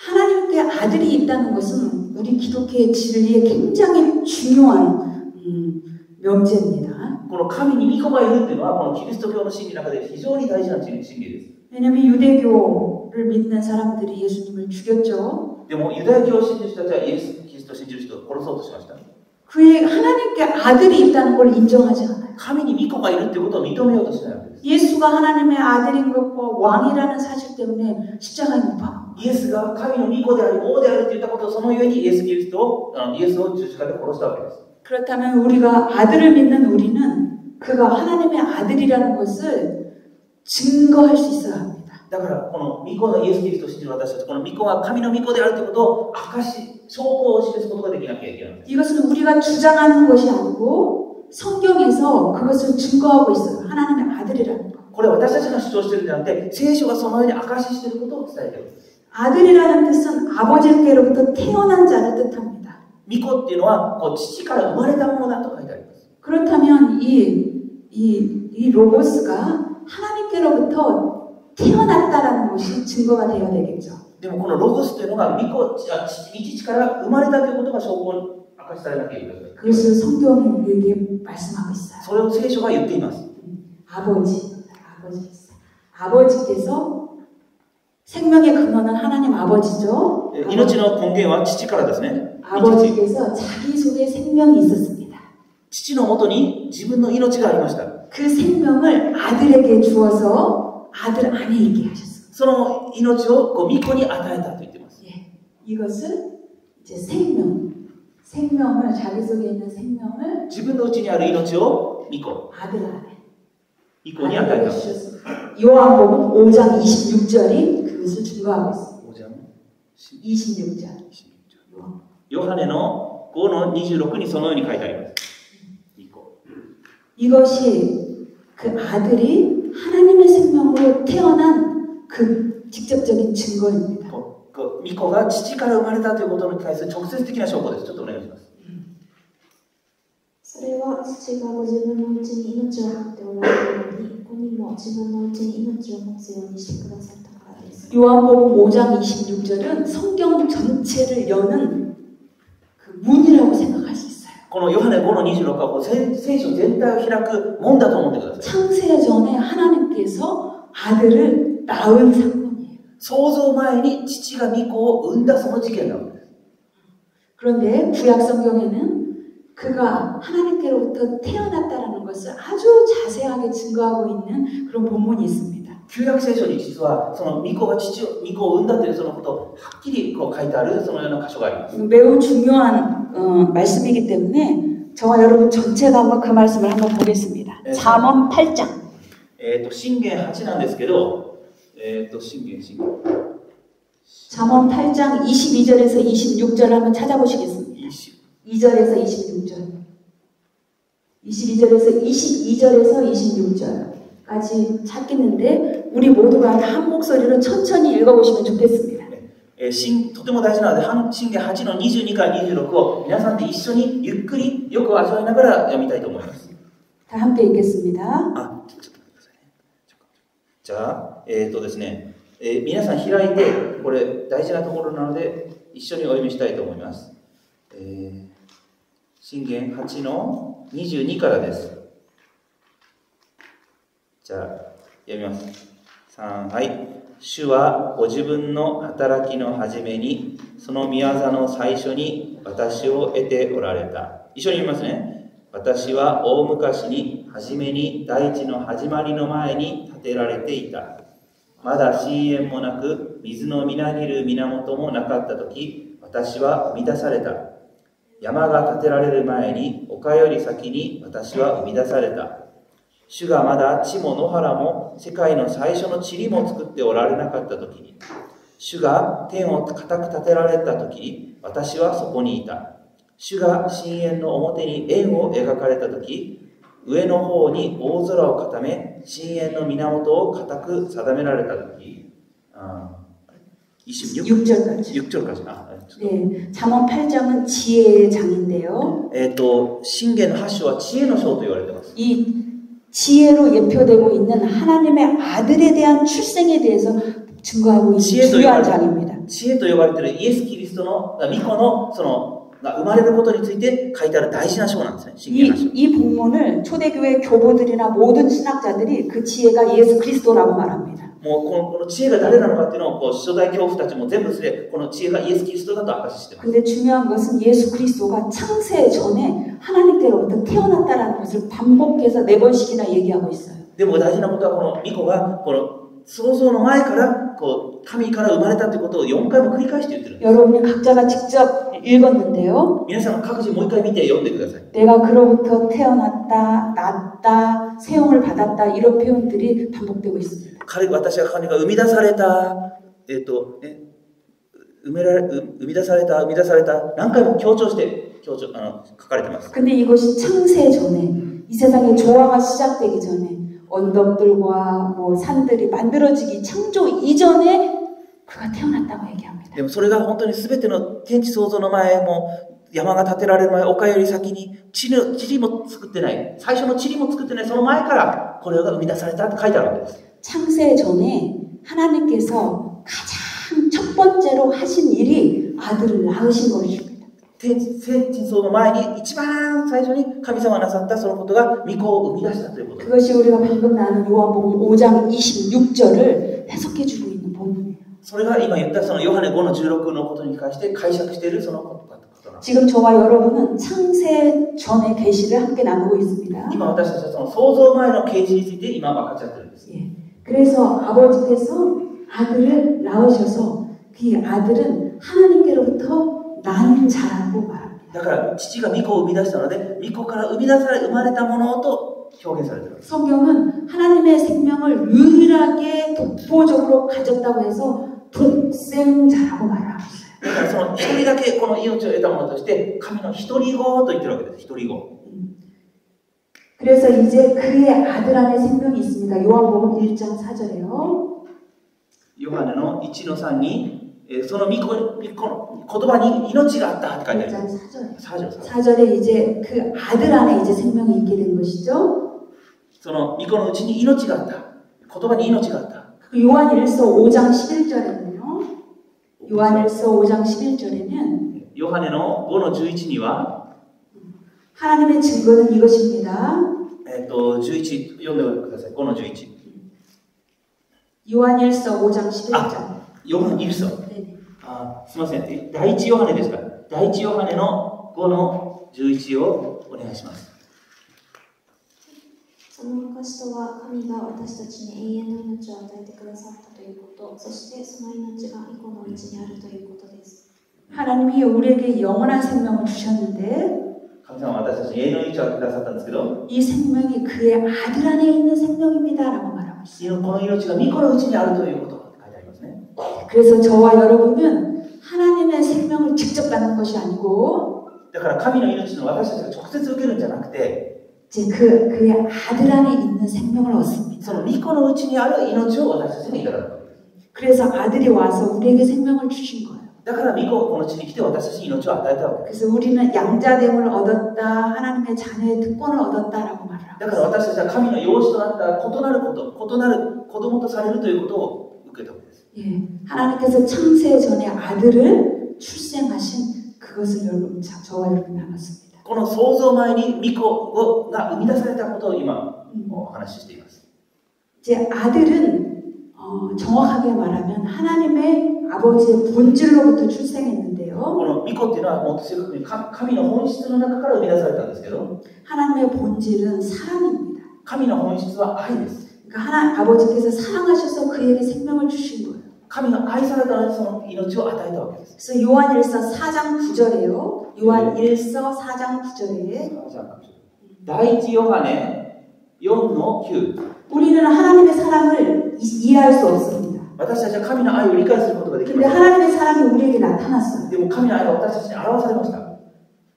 하나님께 아들이 있다는 것은 우리 기독교의 진리에 굉장히 중요한 명제입니다. この神に御子がいるっていうのは、このキリスト教の真理の中で非常に大事な真理です。 왜냐하면 유대교를 믿는 사람들이 예수님을 죽였죠. でもユダヤ教を信じる人たちはイエス・キリストを信じる人を殺そうとしました。 그의 하나님께 아들이 있다는 걸 인정하지 않아요. 神に御子がいるっていうことを認めようとしないわけです。 예수가 하나님의 아들인 것과 왕이라는 사실 때문에 십자가에 못 박아. イエスが神の御子であり王であると言ったことをそのゆえにイエスを十字架で殺したわけです。 그렇다면 우리가 아들을 믿는 우리는 그가 하나님의 아들이라는 것을 증거할 수 있어야 합니다. だからこの御子のイエス・キリストを信じる私たち、この御子が神の御子であるということを証拠を示すことができなきゃいけない。 이것은 우리가 주장하는 것이 아니고 성경에서 그것을 증거하고 있어요. 하나님의 아들이라는 것. これは私たちが主張しているんじゃなくて、聖書がそのように証ししていることを伝えている。 아들이라는 뜻은 아버지께로부터 태어난 자를 뜻합니다. 御子っていうのはこう父から生まれたものだと書いてあります。 그렇다면 이 로고스가 하나님께로부터 태어났다라는 것이 증거가 되어야 되겠죠. でもこのロゴスというのが御父から生まれたということが証拠に明かしされなきゃいけない。 그것을 성경이 우리에게 말씀하고 있어요. それを聖書が言っています。 아버지께서 생명의 근원은 하나님 아버지죠. 命の根源は父からですね。 아버지께서 자기 속에 생명이 있었습니다. 父のもとに自分の命がありました。 그 생명을 아들에게 주어서 아들 안에 있게 하셨어요. その命を御子に与えたと言っています。 예, 이것은 이제 생명을 자기 속에 있는 생명을 自分のうちにある命を御子 아들 안에 御子に与えた。 주셨습니다. 요한복음 5장 26절이 그것을 증거하고 있습니다. 26절. ヨハネの5の26にそのように書いてあります。 이것이 그 아들이 하나님의 생명으로 태어난 그 직접적인 증거입니다. 御子が父から生まれたということに対する直接的な証拠です。ちょっとお願いします。それは父がご自分のうちに命を持っておられるように、子にも自分のうちに命を持つようにしてくださったからです。 요한복음 5장 26절은 성경 전체를 여는 그 문이라고 생각할 수 있어요. このヨハネ5の26は聖書全体を開く門だと思ってください。 창세 전에 하나님께서 아들을 낳은 사건이에요. 創造前に父が御子を産んだその事件なのです。 그런데 구약 성경에는 그가 하나님께로부터 태어났다라는 것을 아주 자세하게 증거하고 있는 그런 본문이 있습니다. 旧約聖書に実はその御子を産んだというそのことをはっきりこう書いてあるそのような箇所があります。 매우 중요한 말씀이기 때문에 저와 여러분 전체가 한번 그 말씀을 한번 보겠습니다. 잠언 8장. 箴言8なんですけど、箴言。 잠언 8장 22절에서 26절 한번 찾아보시겠습니다. 2절에서 26절. 22절에서 26절까지 찾겠는데 우리 모두가 한 목소리로 천천히 읽어보시면 좋겠습니다. とても大事なので、箴言8の22から26を皆さんで一緒にゆっくりよく味わいながら読みたいと思います。 다 함께 읽겠습니다. ちょっと待ってくださいね。じゃあ、ですね、皆さん開いて、これ大事なところなので一緒にお読みしたいと思います。箴言8の22からです。じゃあ、読みます。3、はい。主はご自分の働きの始めに、その御業の最初に私を得ておられた。一緒に読みますね。私は大昔に初めに大地の始まりの前に建てられていた。まだ深淵もなく、水のみなぎる源もなかったとき、私は生み出された。山が建てられる前に、丘より先に私は生み出された。主がまだ地も野原も世界の最初の塵も作っておられなかったときに、主が天を固く建てられたときに、私はそこにいた。主が深淵の表に円を描かれたとき、上の方に大空を固め、深淵の源を固く定められたとき、6절까지. 네, 잠언 8장은 지혜의 장인데요. 箴言の8章は知恵の章と言われています。 이 지혜로 예표되고 있는 하나님의 아들에 대한 출생에 대해서 증거하고 있는 중요한 장입니다. 知恵と呼ばれているイエス・キリストの御子のそのが生まれることについて書いてある大事な章なんですね。信玄の章。 이 본문을 초대교회 교보들이나 모든 신학자들이 그 지혜가 예수 그리스도라고 말합니다. もうこの知恵が誰なのかっていうのを初代教父たちも全部それこの知恵がイエス・キリストだと証ししています。 근데 중요한 것은 예수 그리스도가 창세 전에 하나님께로부터 태어났다라는 것을 반복해서 4번씩이나 얘기하고 있어요. でも大事なことはこの御子がこの創造の前からこう神から生まれたということを4回も繰り返して言ってるんです。 여러분이 각자가 직접 읽었는데요. 皆さん各自もう一回見て読んでください。 내가 그로부터 태어났다, 났다, 세움을 받았다 이런 표현들이 반복되고 있습니다. 彼が生み出された、生み出された、何回も強調して書かれてます。 근데 이것이 창세 전에 이 세상의 조화가 시작되기 전에 언덕들과 뭐 산들이 만들어지기 창조 이전에 그가 태어났다고 얘기합니다. でもそれが本当に全ての天地創造の前も山が建てられる前、丘より先に塵も作ってない、最初の塵も作ってないその前からこれが生み出されたって書いてあるわけです。 창세 전에 하나님께서 가장 첫 번째로 하신 일이 아들을 낳으신 것입니다. 天地創造の前に一番最初に神様がなさったそのことが御子を生み出したということです。 그것이 우리가 방금 나눈 요한복음 5장 26절을 해석해 주고 있는 본문이에요. それが今言ったそのヨハネ5の16のことに関して解釈しているそのことなんです。 지금 저와 여러분은 창세 전의 계시를 함께 나누고 있습니다. 今私たちはその創造前の啓示について今分かっちゃってるんです。 예. 그래서 아버지께서 아들을 낳으셔서 그 아들은 하나님께로부터 난 자라고 말합니다. だから父が御子を生み出したので御子から生まれたものと表現されている。 성경은 하나님의 생명을 유일하게 독보적으로 가졌다고 해서 독생자라고 말합니다. だからその一人だけこの命を得たものとして神の一人子と言ってるわけです。一人子。 그래서 이제 그의 아들 안에 생명이 있습니다. 요한복음 1장 4절에요. ヨハネの1の3にその御子の言葉に命があったって書いてある。 1장 4절에 이제 그 아들 안에 이제 생명이 있게 된 것이죠. その御子のうちに命があった。言葉に命があった。 요한일서 5장 11절에는요. 요한일서 5장 11절에는 ヨハネの5の11には 하나님의 증거는 이것입니다. 11読んでください。5の11。 요한일서 5장 11절. ヨハネ1章。 네네. すみません。第一ヨハネですか。第一ヨハネの5の11をお願いします。 その証とは神が私たちに永遠の命を与えてくださったということ、そしてその命が御子のうちにあるということです。 하나님이 우리에게 영원한 생명을 주셨는데 神様は私たちに永遠の命を与えてくださったんですけど、 이 생명이 그의 아들 안에 있는 생명입니다라고 말하고 있어요. この命が御子のうちにあるということが書いてありますね。 그래서 저와 여러분은 하나님의 생명을 직접 받는 것이 아니고 だから神の命の私たちが直接受けるんじゃなくて、 이제 그의 아들 안에 있는 생명을 얻습니다. その御子のうちにある命を私たちにいただくわけです。 그래서 아들이 와서 우리에게 생명을 주신 거예요. だから御子がこの地に来て私たちに命を与えたわけです。 그래서 우리는 양자됨을 얻었다, 하나님의 자녀의 특권을 얻었다라고 말을 하고 だから私たちは神の養子となった異なること、異なる子供とされるということを受けたわけです。 예, 하나님께서 창세 전에 아들을 출생하신 그것을 여러분, 저와 여러분 나눴습니다. この創造前に御子が生み出されたことを今お話ししています。 이제 아들은 정확하게 말하면 하나님의 아버지의 본질로부터 출생했는데요. この御子っていうのはもっと正確に神の本質の中から生み出されたんですけど、 하나님의 본질은 사랑입니다. 神の本質は愛です。 그러니까 아버지께서 사랑하셔서 그에게 생명을 주신 거예요. 神が愛されたのでその命を与えたわけです。 그래서 요한일서 4장 9절에요. 요한일서 4장 9절에 第一ヨハネ4の9。 우리는 하나님의 사랑을 이해할 수 없습니다. 私たちは神の愛を理解することができま 근데 す。 하나님의 사랑이 우리에게 나타났어요. でも神の愛が私たちに表されました。ど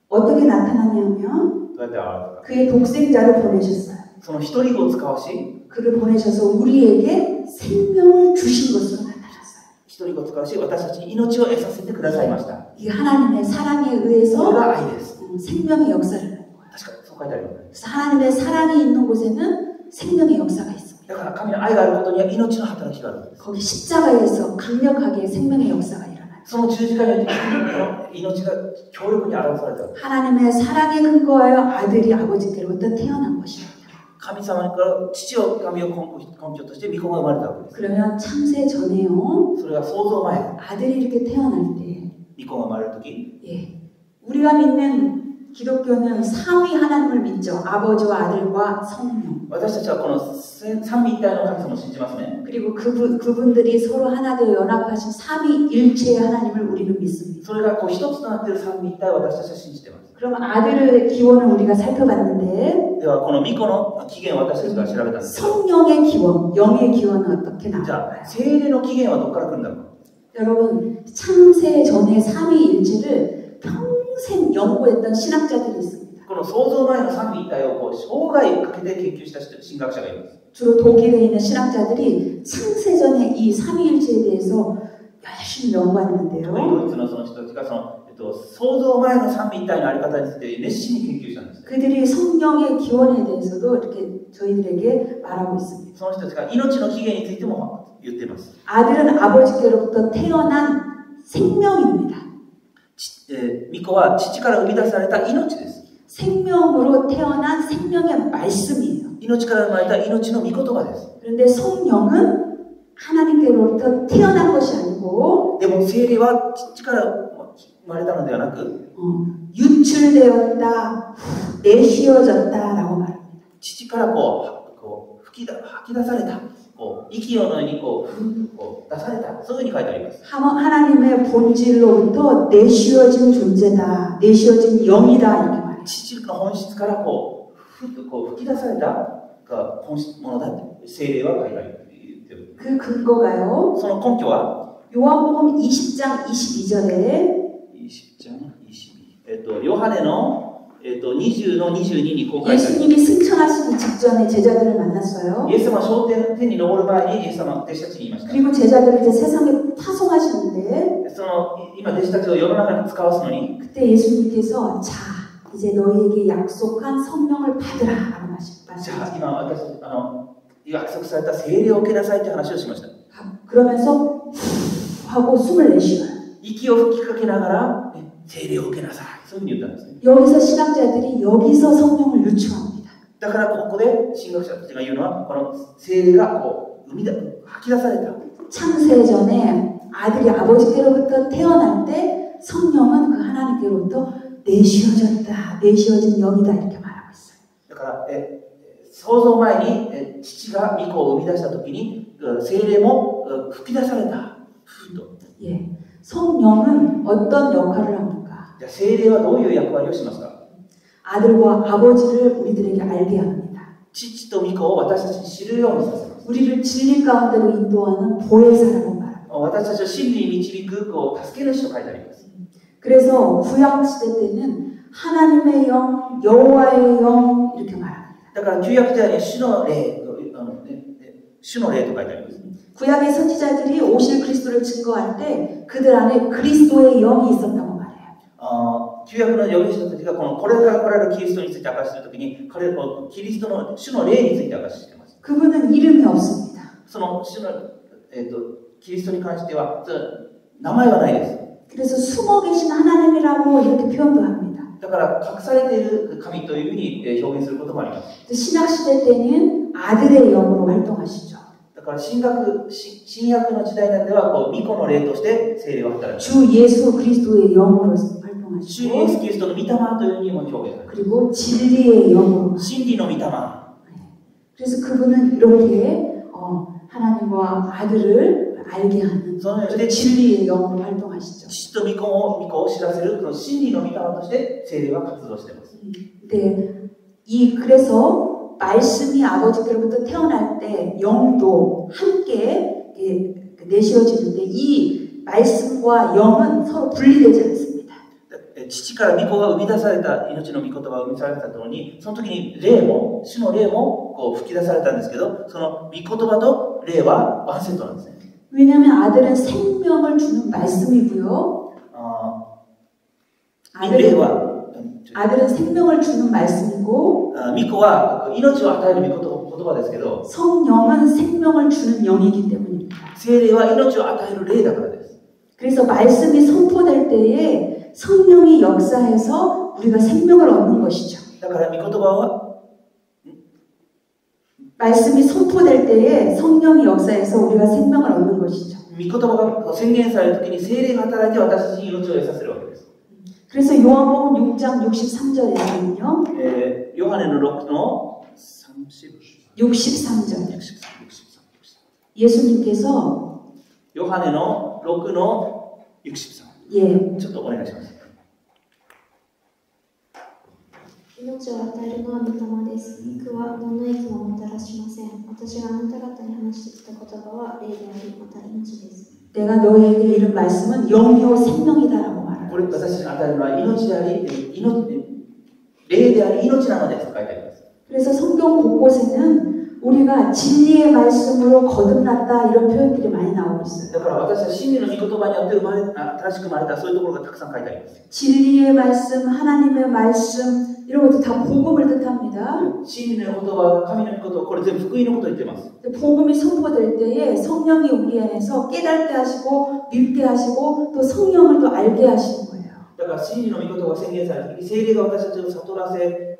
어떻게 나타났냐면 うやって表されたか。 그의 독생자를 보내셨어요. その一人子を使わし、 그를 보내셔서 우리에게 생명을 주신 것으로 나타났어요. 一人子を使わし、私たちに命を得させてくださいました。 이 하나님의 사랑에 それ 의해서 が愛です。 생명의 역사를 하는 거예요. 確かそう書いてあります。 그래서 하나님의 사랑이 있는 곳에는 생명의 역사가 있습니다. だから神の愛があることには命の働きがあるんです。 거기 십자가에서 강력하게 생명의 역사가 일어나요. その十字架によって命が強力に表された。 하나님의 사랑에 근거하여 아들이 아버지께로부터 태어난 것입니다. 神様から父を神を根拠として御子が生まれたわけです。 그러면 창세 전에요. それは創造前、 아들이 이렇게 태어날 때, 御子が生まれるとき、 예, 우리가 믿는 기독교는 삼위 하나님을 믿죠. 아버지와 아들과 성령. 私たちはこの三位一体の神様を信じますね。 그리고 그분들이 서로 하나 되어 연합하신 삼위일체의 하나님을 우리는 믿습니다. それがこう一つとなっている三位一体を私たちは信じています。 그럼 아들의 기원을 우리가 살펴봤는데 ではこの御子の起源を私たちが調べたんですけど、 성령의 기원, 영의 기원은 어떻게 じゃ 나올까요? あ聖霊の起源はどこから来るんだろう。 여러분, 창세 전에 삼위일체를 평생 연구했던 신학자들이 있습니다. この創造前の三位一体をこう生涯かけて研究した神学者がいます。 주로 독일에 있는 신학자들이 창세 전에 이 삼위일체에 대해서 열심히 연구했는데요. 特にドイツのその人たちが創造前の三位一体のあり方について熱心に研究したんです。 그들이 성령의 기원에 대해서도 이렇게 저희들에게 말하고 있습니다. その人たちが命の起源についても言っています。 아들은 아버지께로부터 태어난 생명입니다. 御子は父から生み出された命です。 생명으로 태어난 생명의 말씀이에요. 命から生まれた命の御言葉です。 그런데 성령은 하나님께로부터 태어난 것이 아니고 でも聖霊は父から生まれたのではなく、 유출되었다, 내쉬어졌다라고 말합니다. 父から吐き出された、息のように出された、そういうふうに書いてあります。 하나님의 본질로부터 내쉬어진 존재다, 내쉬어진 영이다 이렇게 말해요. 父の本質から吹き出された本質ものだって聖霊は書いてある。 그 근거가요. その根拠は 요한복음 20장 22절에 20장 22. ヨハネの20の22にこう書いてあります。 예수님이 승천하시기 직전에 제자들을 만났어요. イエス様は昇天に登る前にイエス様は弟子たちに言いました。 그리고 제자들을 이제 세상에 파송하시는데 今弟子たちを世の中に使わすのに 그때 예수님께서 자 이제 너희에게 약속한 성령을 받으라라고 じゃあ 말씀하셨어요. 今私約束された聖霊を受けなさいという話をしました。 그러면서 하고 숨을 내쉬어요. 息を吹きかけながら、聖霊を受けなさい。そういうふうに言ったんですね。 여기서 신학자들이 여기서 성령을 유추합니다. だからここで神学者たちが言うのは、この聖霊が吐き出された。 창세 전에 아들이 아버지께로부터 태어날 때 성령은 그 하나님께로부터 내쉬어졌다, 내쉬어진 영이다 이렇게 말하고 있어요. だから創造前に父が御子を生み出した時に聖霊も吹き出された。예, 성령은 어떤 역할을 합니까? じゃあ聖霊はどういう役割をしますか？ 아들과 아버지를 우리들에게 알게 합니다. 父と御子を私たちに知るようにさせます。 우리를 진리 가운데로 인도하는 보혜사라고 말합니다. 私たちを真理に導く助け主と書いてあります。 그래서 구약 시대 때는 하나님의 영, 여호와의 영 이렇게 말합니다. だから旧約時代に主の霊と書いてあります。 구약의 선지자들이 오실 그리스도를 증거할 때 그들 안에 그리스도의 영이 있었다고 말해요. 旧約の預言者たちがこれから来られるキリストについて明かしするときに、キリストの主の霊について明かししています。 그분은 이름이 없습니다. その主の、キリストに関しては名前はないです。 그래서 숨어 계신 하나님이라고 이렇게 표현도 합니다. だから隠されている神というふうに表現することもあります。 신약 시대 때는 아들의 영으로 활동하시죠. だから新約の時代なんでは御子の霊として聖霊を働きます。 주 예수 그리스도의 영으로 主 활동하시고 イエスキリストの御霊というふうにも表現されます。 그리고 진리의 영으로. 真理の御霊。 그래서 그분은 이렇게 하나님과 아들을 알게 하는 진리의 영으로 활동하시죠. 父と御子を知らせるその真理の御霊として聖霊は活動しています。 네, 그래서 말씀이 아버지께로부터 태어날 때 영도 함께 내쉬어지는데 이 말씀과 영은 서로 분리되지 않습니다. 父から御子が生み出された命の御言葉が生み出されたとに、その時に霊も主の霊も吹き出されたんですけど、その御言葉と霊はワンセットなんですね。 왜냐하면 아들은 생명을 주는 말씀이고요. 아들은 생명을 주는 말씀이고, 御子は命を与える御言言葉ですけど、 성령은 생명을 주는 영이기 때문입니다. 聖霊は命を与える霊だからです。 그래서 말씀이 선포될 때에 성령이 역사해서 우리가 생명을 얻는 것이죠. だから御言葉は 말씀이 선포될 때에 성령이 역사해서 우리가 생명을 얻는 것이죠. 御言葉が宣言されるときに聖霊が働いて私たちに命を得させるわけです。 그래서 요한복음 6장 63절에는요. ヨハネの6の 63절. 예수님께서 ヨハネの6の63。 예. ちょっとお願いします。命を与えるのは御霊です。肉は何の益ももたらしません。私があなた方に話してきた言葉は霊であり、また命です。 내가 너희에게 이른 말씀은 영이요 생명이다라고 말합니다. これ私たちに与えるのは命であり、霊であり、命なのですと書いてあります。 그래서 성경 곳곳에는 우리가 진리의 말씀으로 거듭났다 이런 표현들이 많이 나오고 있어요. だから私は真理の御言葉によって新しく生まれたそういうところがたくさん書いてあります。 진리의 말씀, 하나님의 말씀 이런 것도 다 복음을 뜻합니다. 真理の言葉、神の御言葉、これ全部福音のことを言っています。 복음이 선포될 때에 성령이 우리 안에서 깨닫게 하시고 믿게 하시고 또 성령을 또 알게 하시는 거예요. だから真理の御言葉が宣言された時に聖霊が私たちを悟らせるよ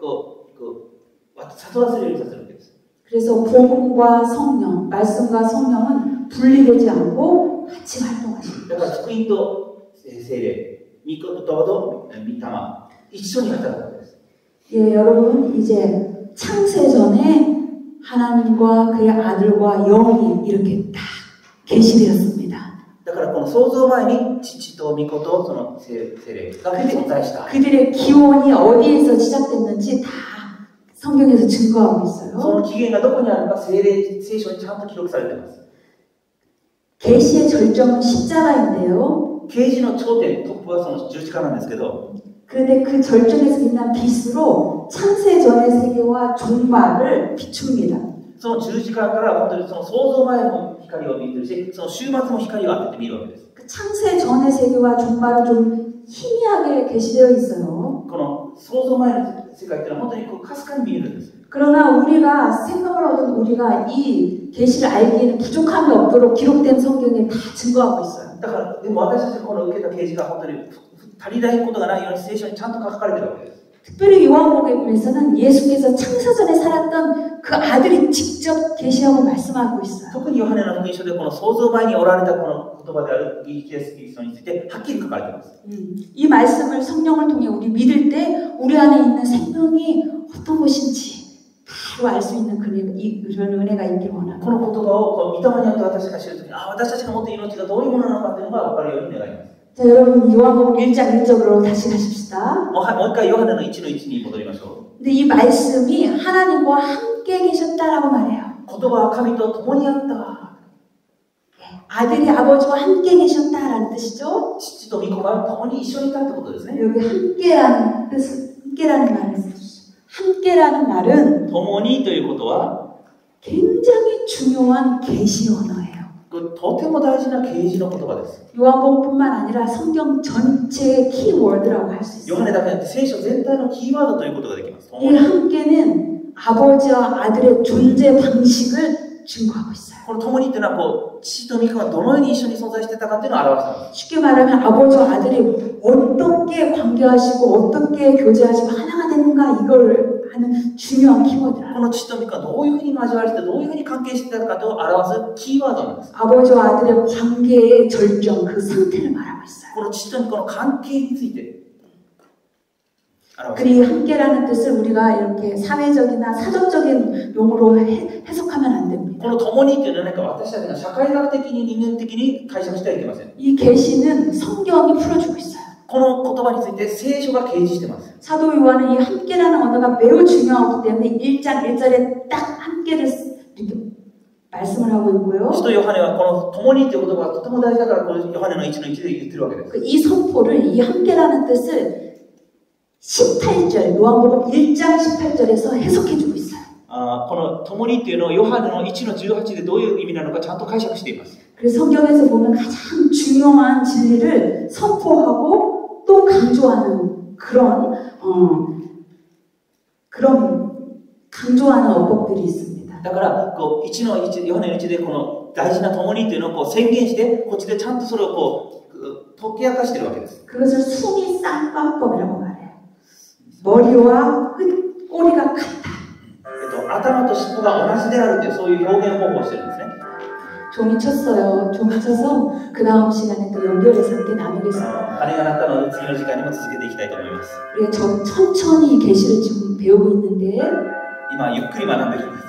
うにさせるわけです。 그래서 복음과 성령, 말씀과 성령은 분리되지 않고 같이 활동하십니다. だから福音と聖霊、御言葉と御霊、一緒に働くわけです。 예, 여러분 이제 창세 전에 하나님과 그의 아들과 영이 이렇게 딱 계시되었습니다. だからこの創造前に父と御子とその聖霊が存在した。 그들의 기원이 어디에서 시작됐는지 다 성경에서 증거하고 있어요. その起源がどこにあるか聖書にちゃんと記録されています。 계시의 절정은 십자가인데요. 啓示の頂点、トップはその十字架なんですけど、 그런데 그 절정에서 빛난 빛으로 창세 전의 세계와 종말을 비춥니다. その十字架から本当にその創造前の光を見てるし、その終末の光を当てて見るわけです。 그 창세 전의 세계와 종말은 좀 희미하게 계시되어 있어요. この創造前の世界っていうのは本当にこうかすかに見えるんです。 그러나 우리가 생명을 얻은 우리가 이 계시를 알기에는 부족함이 없도록 기록된 성경에 다 증거하고 있어요. だからでも私たちがこの受けた啓示が本当に足りないことがないように聖書にちゃんと書かれているわけです。 특별히 요한복음에서는 예수께서 창세전에 살았던 그 아들이 직접 계시하고 말씀하고 있어요. 特にヨハネの福音書でこの創造前におられたこの言葉であるイエス・キリストについてはっきり書かれています。 이 말씀을 성령을 통해 우리 믿을 때 우리 안에 있는 생명이 어떤 것인지 바로 알 수 있는 그런 은혜가 있길 원합니다. この言葉を御霊によって私が知るときに、私たちが持っている命がどういうものなのかというのが分かるように願います。 자, 여러분 요한복음 1장 1절로 다시 가십시다. もう一回ヨハネの1の1に戻りましょう。 근데 이 말씀이 하나님과 함께 계셨다라고 말해요. 言葉は神と共にあった。 아들이 아버지와 함께 계셨다라는 뜻이죠. 父と御子が共に一緒にいたってことですね。 여기 함께라는 뜻, 함께라는 말을 써주시죠. 함께라는 말은 共にということは 굉장히 중요한 계시 언어예요. とても大事な啓示の言葉です。 요한복음뿐만 아니라 성경 전체의 키워드라고 할 수 ヨハ 있어요. ネだけじゃなくて聖書全体のキーワードということができます。 이 함께는 아버지와 아들의 존재 방식을 증거하고 있어요. この共にっていうのはこう父と御子がどのように一緒に存在していたかっていうのを表しています。 쉽게 말하면 아버지와 아들이 어떻게 관계하시고 어떻게 교제하시고 하나가 되는가 이걸 하는 중요한 키워드라. この父と御子がどういうふうに交わりしてどういうふうに関係していたかを表すキーワードなんです。 아버지와 아들의 관계의 절정 그 상태를 말하고 있어요. この父と御子の関係について 그 이 함께라는 뜻을 우리가 이렇게 사회적이나 사전적인 용어로 해석하면 안 됩니다. この共にっていうのは何か私たちが社会学的に人間的に解釈してはいけません。 이 계시는 성경이 풀어주고 있어요. この言葉について聖書が掲示しています。 사도 요한은 이 함께라는 언어가 매우 중요하기 때문에 1장 1절에 딱 함께를 이렇게 말씀을 하고 있고요. 使徒ヨハネはこの共にという言葉がとても大事だからこのヨハネの1の1で言ってるわけです。 이 선포를 이 함께라는 뜻을 18절 요한복음 1장 18절에서 해석해주고 있어요. この共にっていうのをヨハネの1の18でどういう意味なのかちゃんと解釈しています。 그래서 성경에서 보면 가장 중요한 진리를 선포하고 또 강조하는 그런 강조하는 어법들이 있습니다. だからこう1の1、ヨハネの1でこの大事な共にっていうのをこう宣言して、こっちでちゃんとそれをこう解き明かしてるわけです。 그것을 손이 쌍방법이라고 말해요. 머리와 꼬리가 같다. 頭と尻尾が同じであるというそういう表現方法をしてるんですね。 종이 쳤어요. 종이 쳐서 그 다음 시간에 또 연결해서 함께 나누겠습니다. 鐘が鳴ったので次の時間にも続けていきたいと思います。 우리가 천천히 계시를 지금 배우고 있는데 今ゆっくり学んでるんです。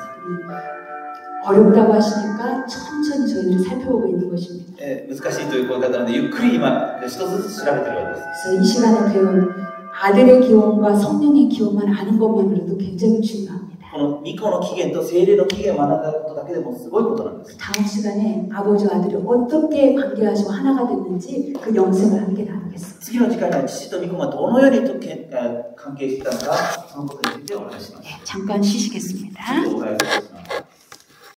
어렵다고 하시니까 천천히 저희들이 살펴보고 있는 것입니다. 難しいという声方なのでゆっくり今一つずつ調べてるわけです。 그래서 이 시간에 배운 아들의 기원과 성령의 기원만 아는 것만으로도 굉장히 중요합니다. この御子の起源と聖霊の起源を学んだことだけでもすごいことなんです。 다음 시간에 아버지와 아들이 어떻게 관계하시고 하나가 됐는지 그 영생을 함께 나누겠습니다. 次の時間には父と御子がどのように関係していたのかそのことについてお話しします。 잠깐 쉬시겠습니다. ちょっとお願いします。